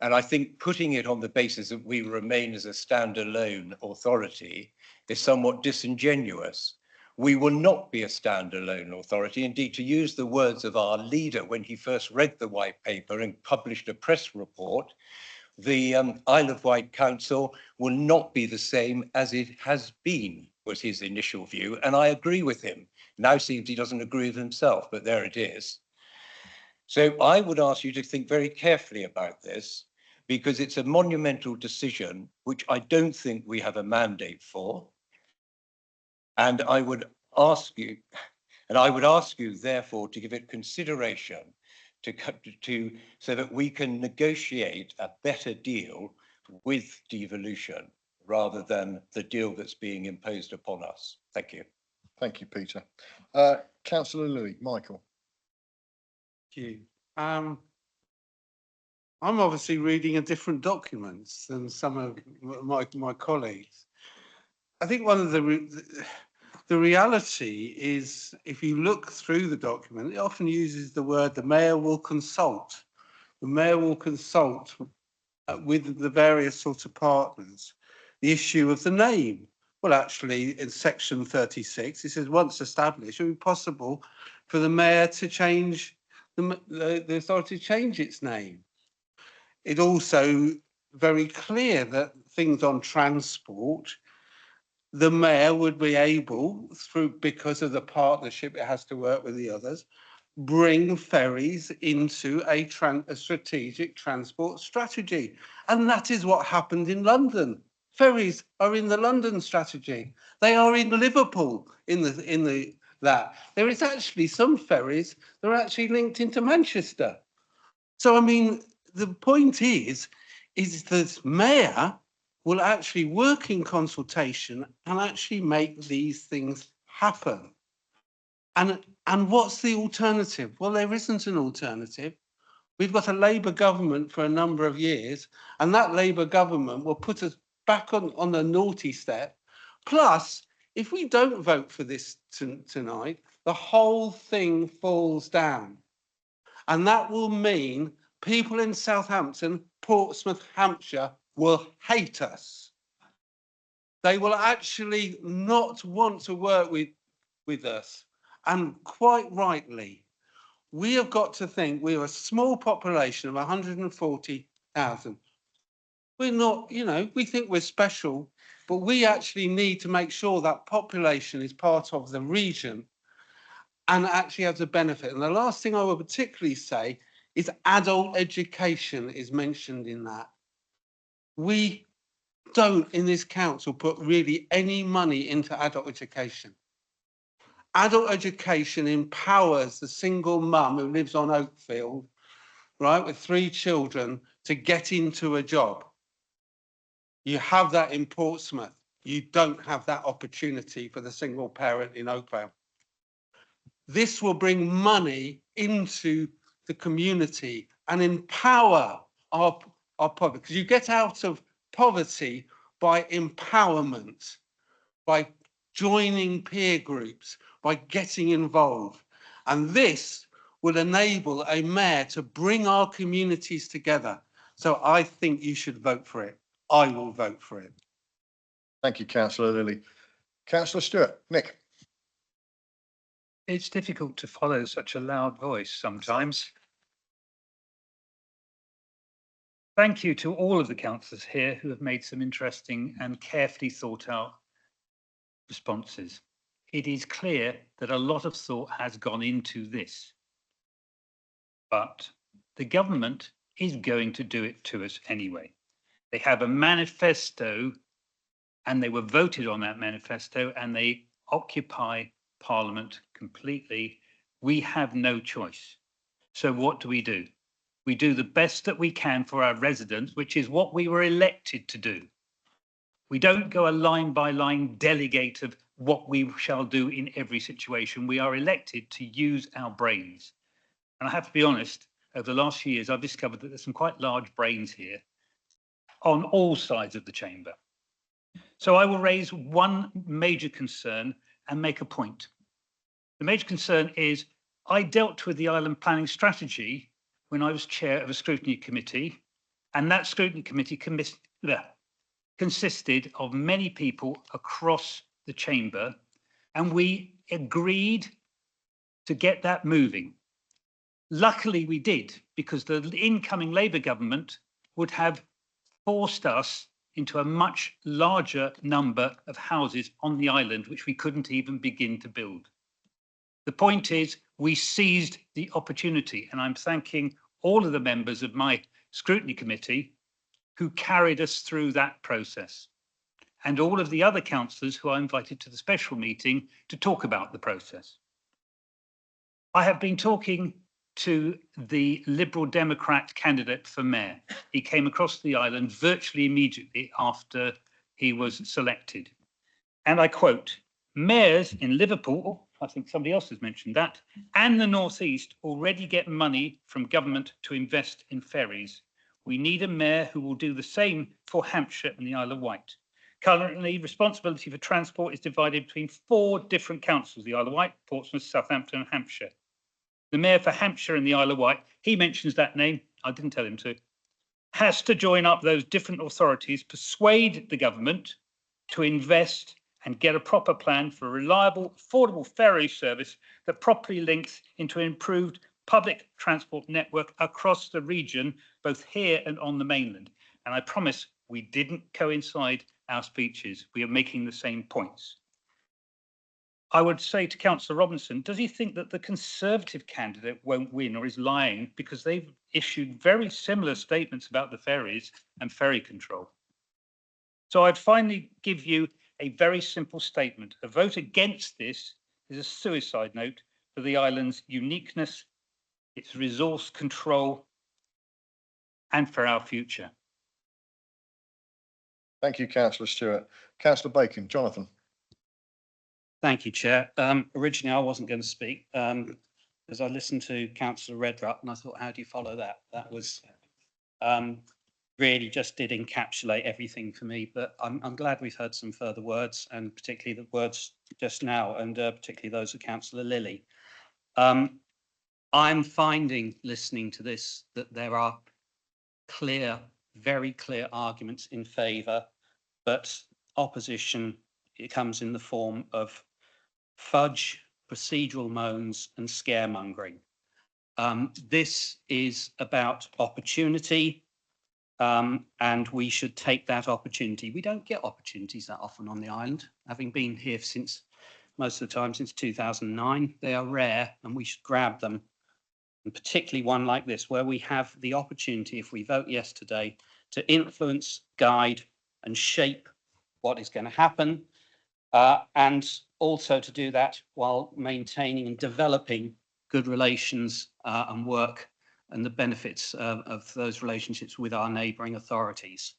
And I think putting it on the basis that we remain as a standalone authority is somewhat disingenuous. We will not be a standalone authority. Indeed, to use the words of our leader when he first read the white paper and published a press report, the Isle of Wight Council will not be the same as it has been, was his initial view. And I agree with him. Now seems he doesn't agree with himself, but there it is. So I would ask you to think very carefully about this, because it's a monumental decision, which I don't think we have a mandate for. And I would ask you, therefore, to give it consideration so that we can negotiate a better deal with devolution rather than the deal that's being imposed upon us. Thank you. Thank you, Peter. Councillor Louis, Michael. Thank you. I'm obviously reading a different documents than some of my colleagues. I think one of the reality is, if you look through the document, it often uses the word the mayor will consult. The mayor will consult with the various sorts of partners. The issue of the name. Well, actually, in section 36, it says once established, it would be possible for the mayor to change the authority to change its name. It also very clear that things on transport, the mayor would be able, because of the partnership it has to work with the others, bring ferries into a strategic transport strategy. And that is what happened in London. Ferries are in the London strategy. They are in Liverpool in that. There is actually some ferries that are actually linked into Manchester. So, I mean, the point is that mayor will actually work in consultation and actually make these things happen. And what's the alternative? Well, there isn't an alternative. We've got a Labour government for a number of years, and that Labour government will put us back on the naughty step. Plus, if we don't vote for this tonight, the whole thing falls down. And that will mean people in Southampton, Portsmouth, Hampshire will hate us. They will actually not want to work with us. And quite rightly, we have got to think we're a small population of 140,000. We're not, we think we're special, but we actually need to make sure that population is part of the region and actually has a benefit. And the last thing I will particularly say is adult education is mentioned in that. We don't in this council put really any money into adult education. Adult education empowers the single mum who lives on Oakfield, right, with 3 children to get into a job. You have that in Portsmouth. You don't have that opportunity for the single parent in Oakvale. This will bring money into the community and empower our poverty. Because you get out of poverty by empowerment, by joining peer groups, by getting involved. And this will enable a mayor to bring our communities together. So I think you should vote for it. I will vote for it. Thank you, Councillor Lilly. Councillor Stewart. Nick. It's difficult to follow such a loud voice sometimes. Thank you to all of the councillors here who have made some interesting and carefully thought out responses. It is clear that a lot of thought has gone into this, but the government is going to do it to us anyway. They have a manifesto and they were voted on that manifesto and they occupy Parliament completely. We have no choice. So what do? We do the best that we can for our residents, which is what we were elected to do. We don't go a line by line delegate of what we shall do in every situation. We are elected to use our brains. And I have to be honest, over the last few years, I've discovered that there's some quite large brains here on all sides of the chamber. So I will raise one major concern and make a point. The major concern is I dealt with the island planning strategy when I was chair of a scrutiny committee, and that scrutiny committee consisted of many people across the chamber, and we agreed to get that moving. Luckily we did, because the incoming Labour government would have forced us into a much larger number of houses on the island, which we couldn't even begin to build. The point is, we seized the opportunity, and I'm thanking all of the members of my scrutiny committee who carried us through that process, and all of the other councillors who I invited to the special meeting to talk about the process. I have been talking to the Liberal Democrat candidate for mayor. He came across the island virtually immediately after he was selected. And I quote, "Mayors in Liverpool," I think somebody else has mentioned that, "and the North East already get money from government to invest in ferries. We need a mayor who will do the same for Hampshire and the Isle of Wight. Currently, responsibility for transport is divided between 4 different councils, the Isle of Wight, Portsmouth, Southampton and Hampshire. The mayor for Hampshire and the Isle of Wight," he mentions that name, I didn't tell him to, "has to join up those different authorities, persuade the government to invest and get a proper plan for a reliable, affordable ferry service that properly links into an improved public transport network across the region, both here and on the mainland." And I promise we didn't coincide our speeches. We are making the same points. I would say to Councillor Robinson, does he think that the Conservative candidate won't win or is lying because they've issued very similar statements about the ferries and ferry control? So I'd finally give you a very simple statement. A vote against this is a suicide note for the island's uniqueness, its resource control, and for our future. Thank you, Councillor Stewart. Councillor Bacon. Jonathan. Thank you, Chair. Originally, I wasn't going to speak as I listened to Councillor Redrup and I thought, how do you follow that? That was really just did encapsulate everything for me. But I'm glad we've heard some further words, and particularly the words just now, and particularly those of Councillor Lilly. I'm finding, listening to this, that there are clear, very clear arguments in favour, but opposition, it comes in the form of fudge, procedural moans and scaremongering. This is about opportunity, and we should take that opportunity. We don't get opportunities that often on the island, having been here since most of the time since 2009. They are rare and we should grab them, and particularly one like this where we have the opportunity, if we vote yes today, to influence, guide and shape what is going to happen, and also to do that while maintaining and developing good relations and work and the benefits of those relationships with our neighbouring authorities.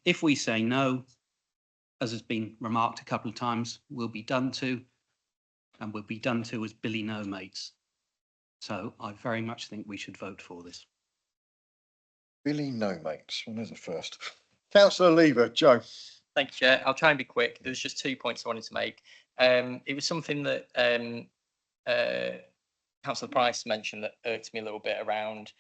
If we say no, as has been remarked a couple of times, we'll be done to, and we'll be done to as Billy No Mates. So I very much think we should vote for this. Billy No Mates. Well, there's a first. Councillor Lever, Joe. Thank you, Chair. I'll try and be quick. There's just 2 points I wanted to make. It was something that Councillor Price mentioned that irked me a little bit around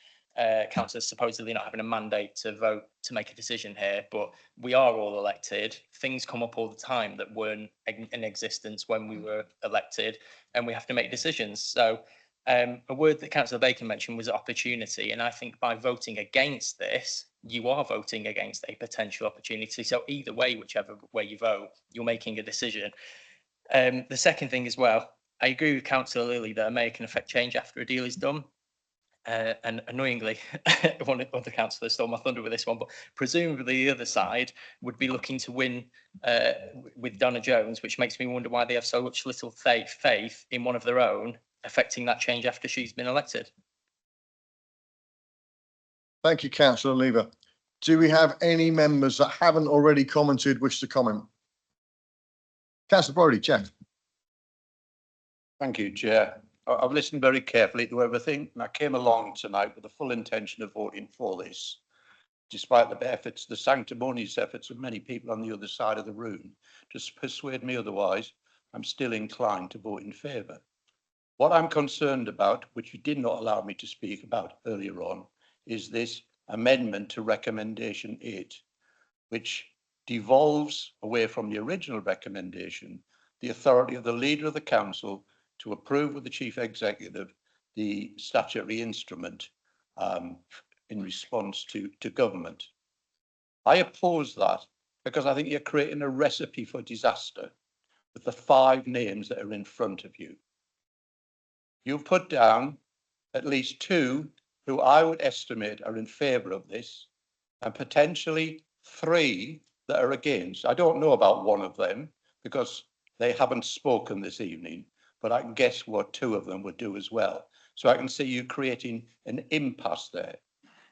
councillors supposedly not having a mandate to vote to make a decision here, but we are all elected. Things come up all the time that weren't in existence when we were elected, and we have to make decisions. So a word that Councillor Bacon mentioned was opportunity, and I think by voting against this, you are voting against a potential opportunity. So either way, whichever way you vote, you're making a decision. The second thing as well, I agree with Councillor Lilly that a mayor can affect change after a deal is done. And annoyingly, one of the councillors stole my thunder with this one, but presumably the other side would be looking to win with Donna Jones, which makes me wonder why they have so much little faith in one of their own affecting that change after she's been elected. Thank you, Councillor Lever. Do we have any members that haven't already commented wish to comment? Councillor Brodie, Jeff. Thank you, Chair. I've listened very carefully to everything, and I came along tonight with the full intention of voting for this, despite the efforts, the sanctimonious efforts of many people on the other side of the room to persuade me otherwise. I'm still inclined to vote in favour. What I'm concerned about, which you did not allow me to speak about earlier on, is this amendment to recommendation 8, which devolves away from the original recommendation the authority of the leader of the council to approve with the chief executive the statutory instrument in response to government. I oppose that because I think you're creating a recipe for disaster with the 5 names that are in front of you. You've put down at least 2 who I would estimate are in favour of this, and potentially 3 that are against. I don't know about one of them because they haven't spoken this evening, but I can guess what 2 of them would do as well. So I can see you creating an impasse there.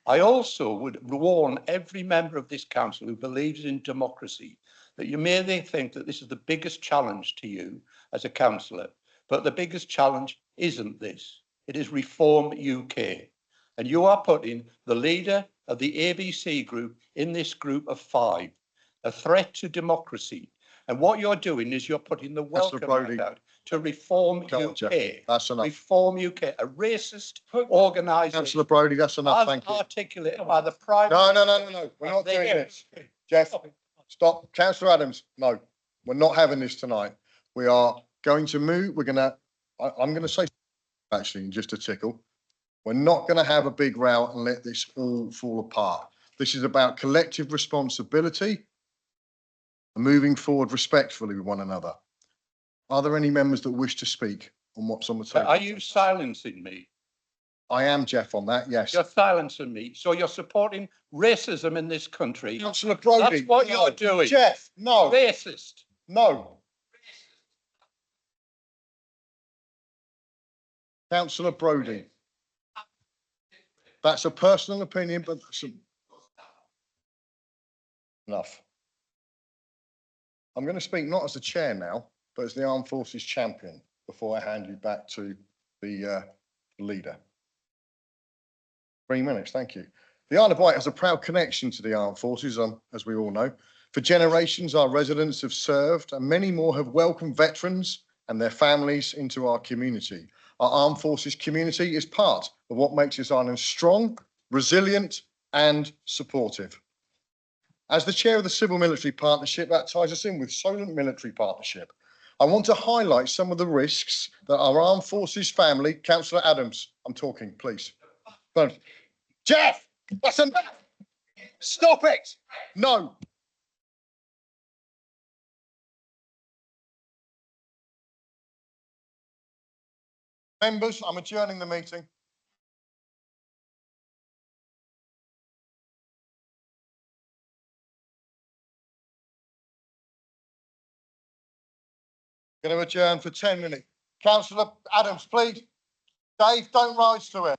I also would warn every member of this council who believes in democracy that you may think that this is the biggest challenge to you as a councillor, but the biggest challenge isn't this. It is Reform UK. And you are putting the leader of the ABC group in this group of 5, a threat to democracy. And what you're doing is you're putting the welcome mat out to Reform UK. That's enough. Reform UK, a racist organisation. Councillor Brodie, that's enough. Thank you. Articulated by the Prime No. Minister. We're not doing this. Jeff, stop. Councillor Adams, no, we're not having this tonight. We are going to move. I'm going to say actually just a tickle. We're not going to have a big row and let this all fall apart. This is about collective responsibility and moving forward respectfully with one another. Are there any members that wish to speak on what's on the table? Are you silencing me? I am, Jeff, on that, yes. You're silencing me. So you're supporting racism in this country. Councillor Brodie. That's what you're doing. Jeff, no. Racist. No. Councillor Brodie. That's a personal opinion, but that's enough. I'm going to speak not as the chair now, but as the Armed Forces champion before I hand you back to the leader. 3 minutes, thank you. The Isle of Wight has a proud connection to the Armed Forces, as we all know. For generations, our residents have served, and many more have welcomed veterans and their families into our community. Our Armed Forces community is part of what makes this island strong, resilient, and supportive. As the chair of the Civil Military Partnership, that ties us in with Solent Military Partnership. I want to highlight some of the risks that our Armed Forces family, Councillor Adams, I'm talking, please. But Jeff, that's enough. Stop it. No. Members, I'm adjourning the meeting. Going to adjourn for 10 minutes. Councillor Adams, please. Dave, don't rise to it.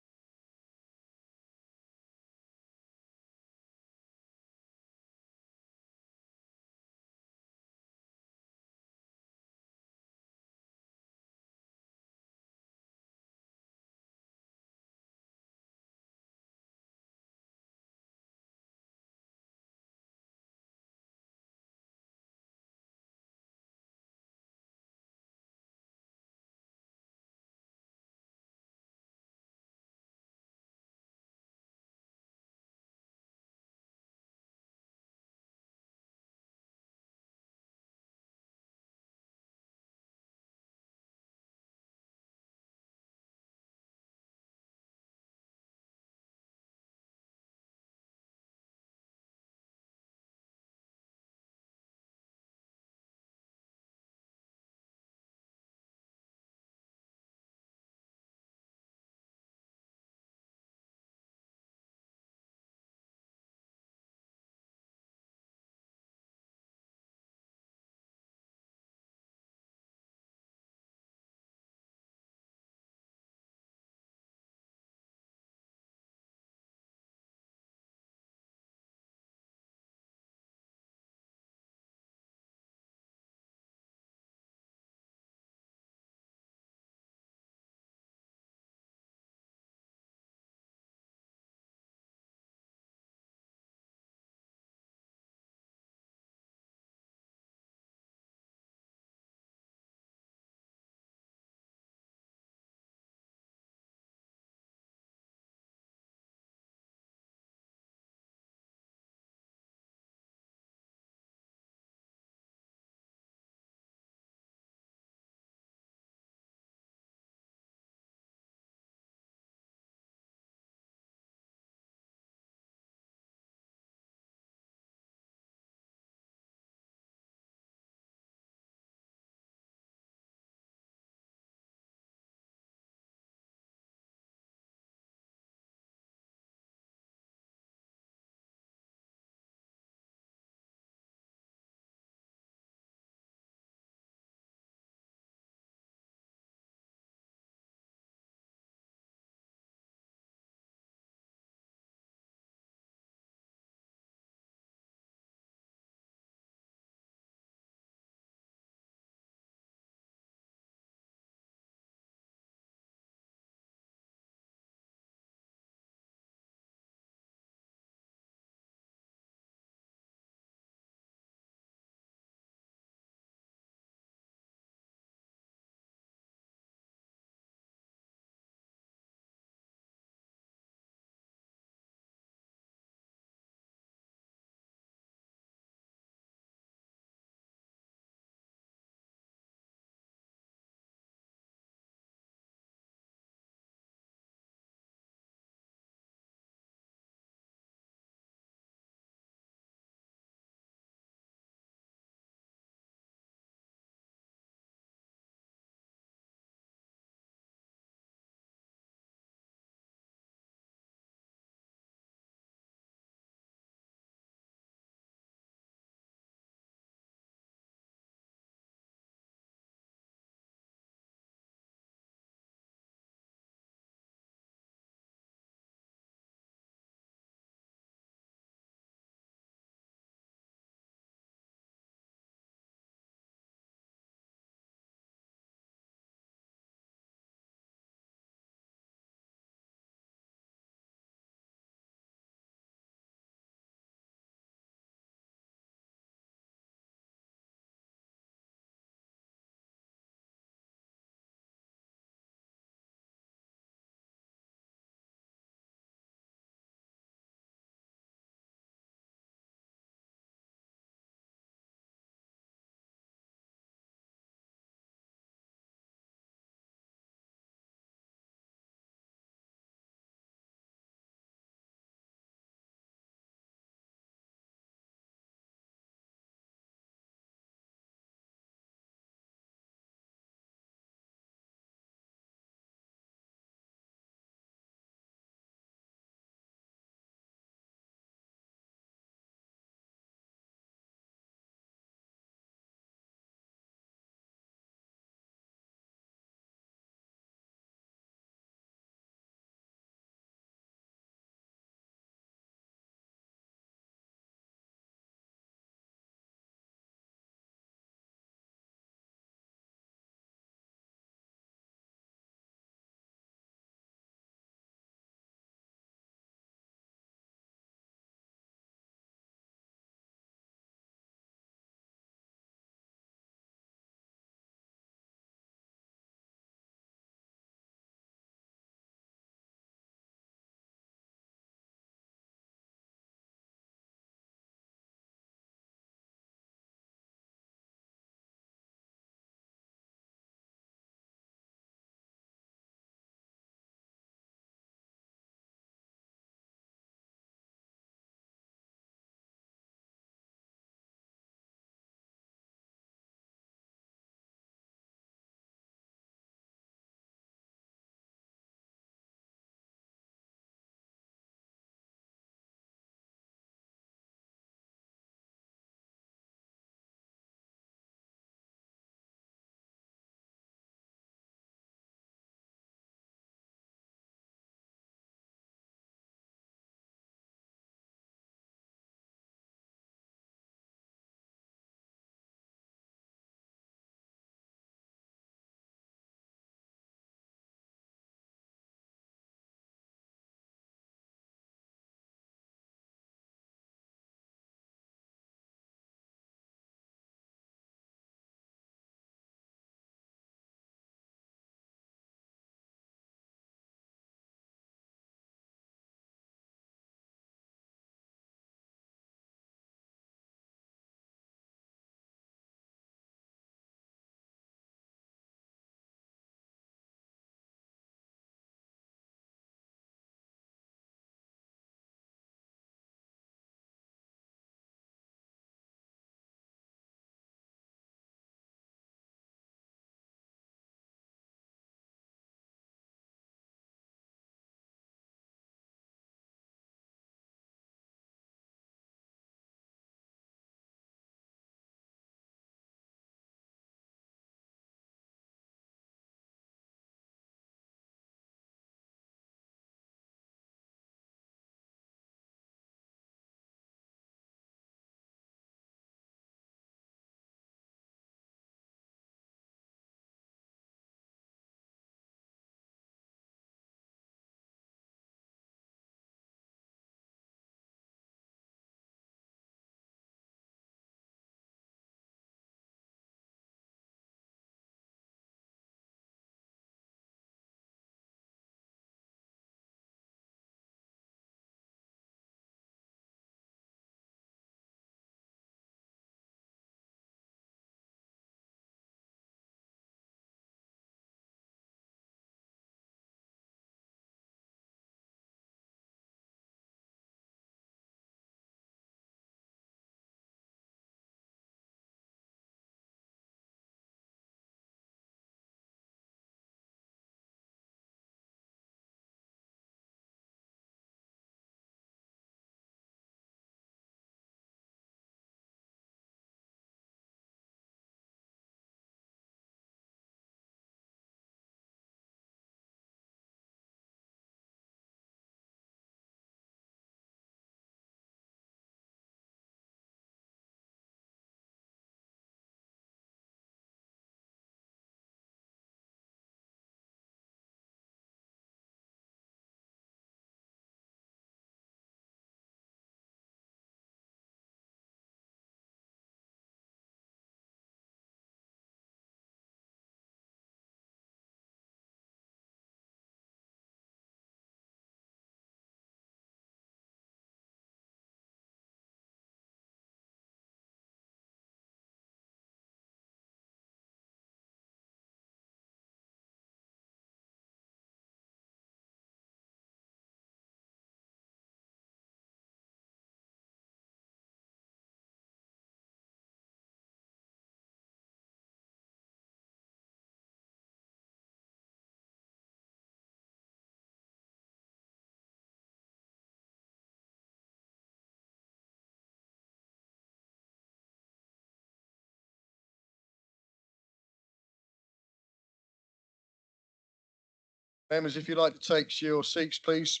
Members, if you'd like to take your seats, please.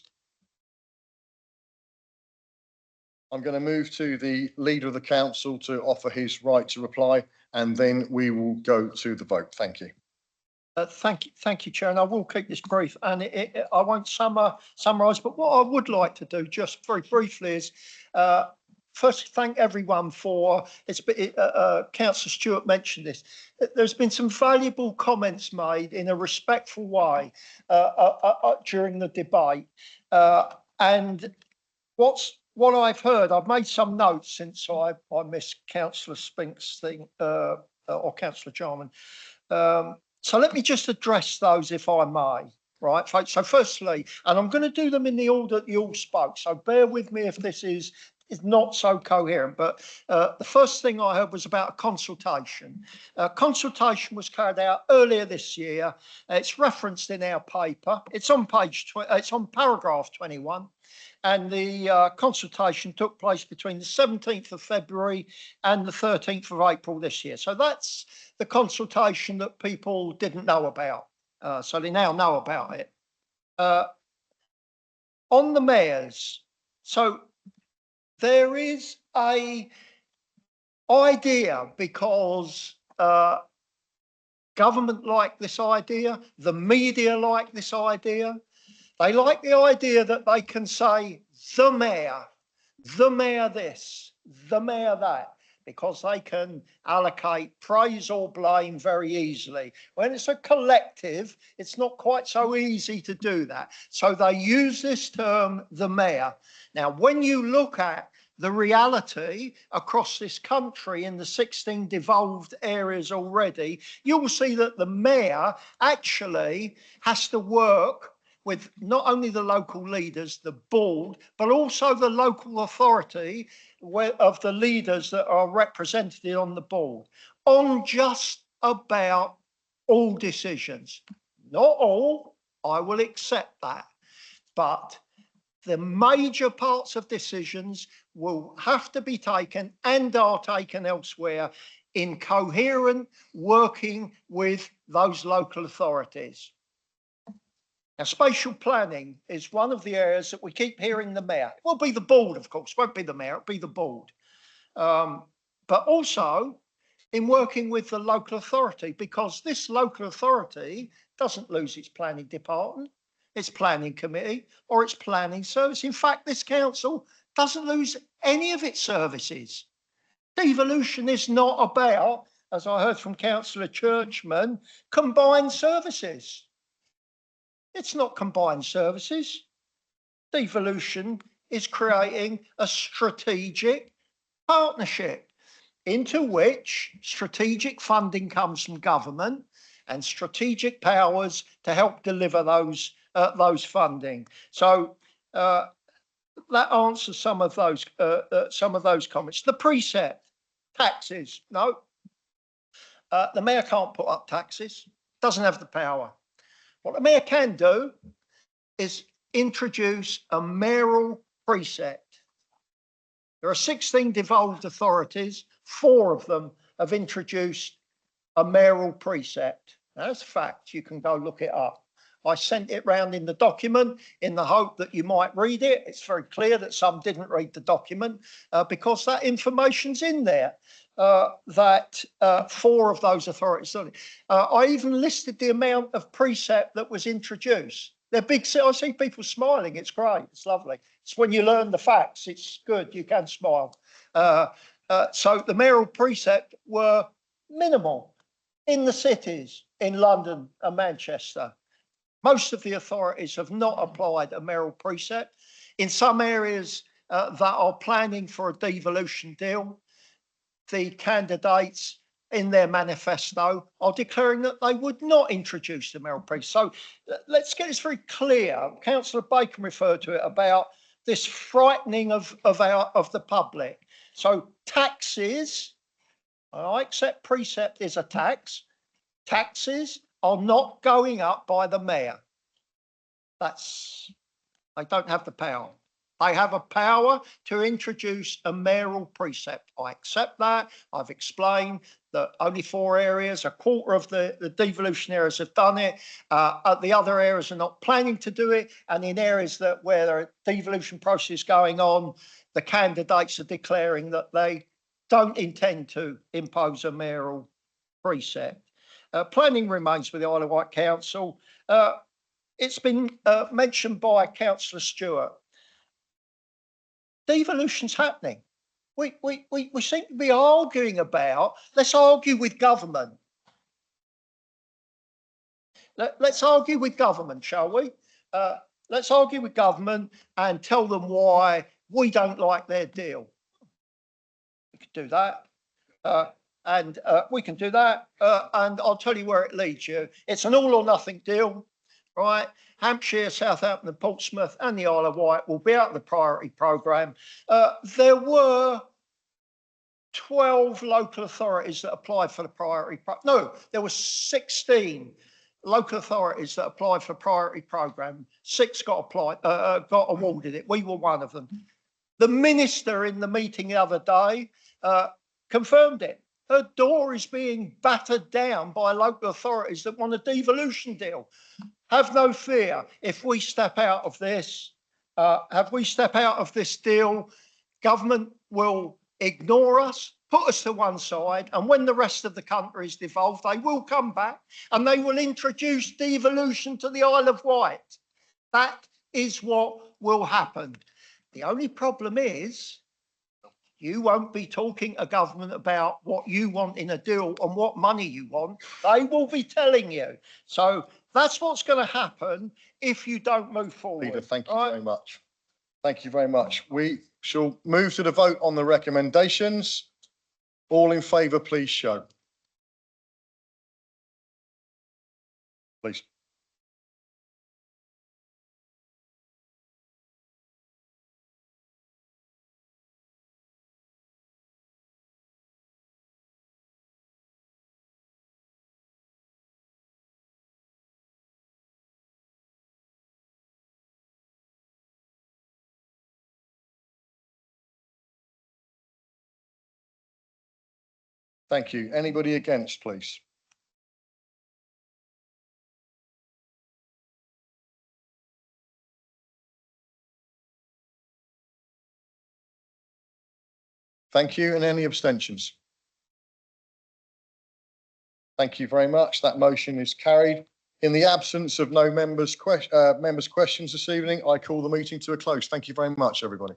I'm going to move to the Leader of the Council to offer his right to reply, and then we will go to the vote. Thank you. Thank you, Chair, and I will keep this brief, and I won't summarise, but what I would like to do, just very briefly, is first thank everyone for, Councillor Stewart mentioned this, there's been some valuable comments made in a respectful way during the debate, and what I've heard, I've made some notes since I missed Councillor Spink's thing, or Councillor Jarman. So let me just address those if I may, right? So firstly, and I'm going to do them in the order that you all spoke, so bear with me if this is not so coherent, but the first thing I heard was about a consultation. Consultation was carried out earlier this year. It's referenced in our paper. It's on it's on paragraph 21. And the consultation took place between the 17th of February and the 13th of April this year. So that's the consultation that people didn't know about. So they now know about it. On the mayors, so there is a idea because government like this idea, the media like this idea. They like the idea that they can say the mayor this, the mayor that, because they can allocate praise or blame very easily. When it's a collective, it's not quite so easy to do that. So they use this term, the mayor. Now, when you look at the reality across this country in the 16 devolved areas already, you will see that the mayor actually has to work with not only the local leaders, the board, but also the local authority of the leaders that are represented on the board on just about all decisions. Not all, I will accept that, but the major parts of decisions will have to be taken and are taken elsewhere in coherent working with those local authorities. Now, spatial planning is one of the areas that we keep hearing the mayor. It will be the board, of course, won't be the mayor, it'll be the board. But also in working with the local authority, because this local authority doesn't lose its planning department, its planning committee, or its planning service. In fact, this council doesn't lose any of its services. Devolution is not about, as I heard from Councillor Churchman, combined services. It's not combined services. Devolution is creating a strategic partnership into which strategic funding comes from government and strategic powers to help deliver those funding. So that answers some of those comments. The precept, taxes, no. The mayor can't put up taxes, doesn't have the power. What the mayor can do is introduce a mayoral precept. There are 16 devolved authorities, 4 of them have introduced a mayoral precept. That's a fact, you can go look it up. I sent it round in the document in the hope that you might read it. It's very clear that some didn't read the document because that information's in there. That 4 of those authorities. I even listed the amount of precept that was introduced. They're big. I see people smiling. It's great. It's lovely. It's when you learn the facts. It's good. You can smile. So the mayoral precept were minimal in the cities, in London and Manchester. Most of the authorities have not applied a mayoral precept. In some areas that are planning for a devolution deal, the candidates in their manifesto are declaring that they would not introduce the mayoral precept. So let's get this very clear. Councillor Bacon referred to it about this frightening of the public. So taxes, I accept precept is a tax. Taxes are not going up by the mayor. They don't have the power. They have a power to introduce a mayoral precept. I accept that. I've explained that only 4 areas, a quarter of the devolution areas have done it. The other areas are not planning to do it. And in areas where there are devolution process going on, the candidates are declaring that they don't intend to impose a mayoral precept. Planning remains with the Isle of Wight Council. It's been mentioned by Councillor Stewart. Devolution's happening. We seem to be arguing about, let's argue with government. Let's argue with government, shall we? Let's argue with government and tell them why we don't like their deal. We could do that. We can do that. And I'll tell you where it leads you. It's an all or nothing deal, right? Hampshire, Southampton and Portsmouth and the Isle of Wight will be out of the priority programme. There were 12 local authorities that applied for the priority. No, there were 16 local authorities that applied for the priority programme. 6 got awarded it. We were one of them. The minister in the meeting the other day confirmed it. Her door is being battered down by local authorities that want a devolution deal. Have no fear. If we step out of this, deal, government will ignore us, put us to one side, and when the rest of the country is devolved, they will come back and they will introduce devolution to the Isle of Wight. That is what will happen. The only problem is you won't be talking to government about what you want in a deal and what money you want. They will be telling you. So that's what's going to happen if you don't move forward. Leader, thank you very much. Thank you very much. We shall move to the vote on the recommendations. All in favour, please show. Please. Thank you. Anybody against, please? Thank you. And any abstentions? Thank you very much. That motion is carried. In the absence of no members' questions this evening, I call the meeting to a close. Thank you very much, everybody.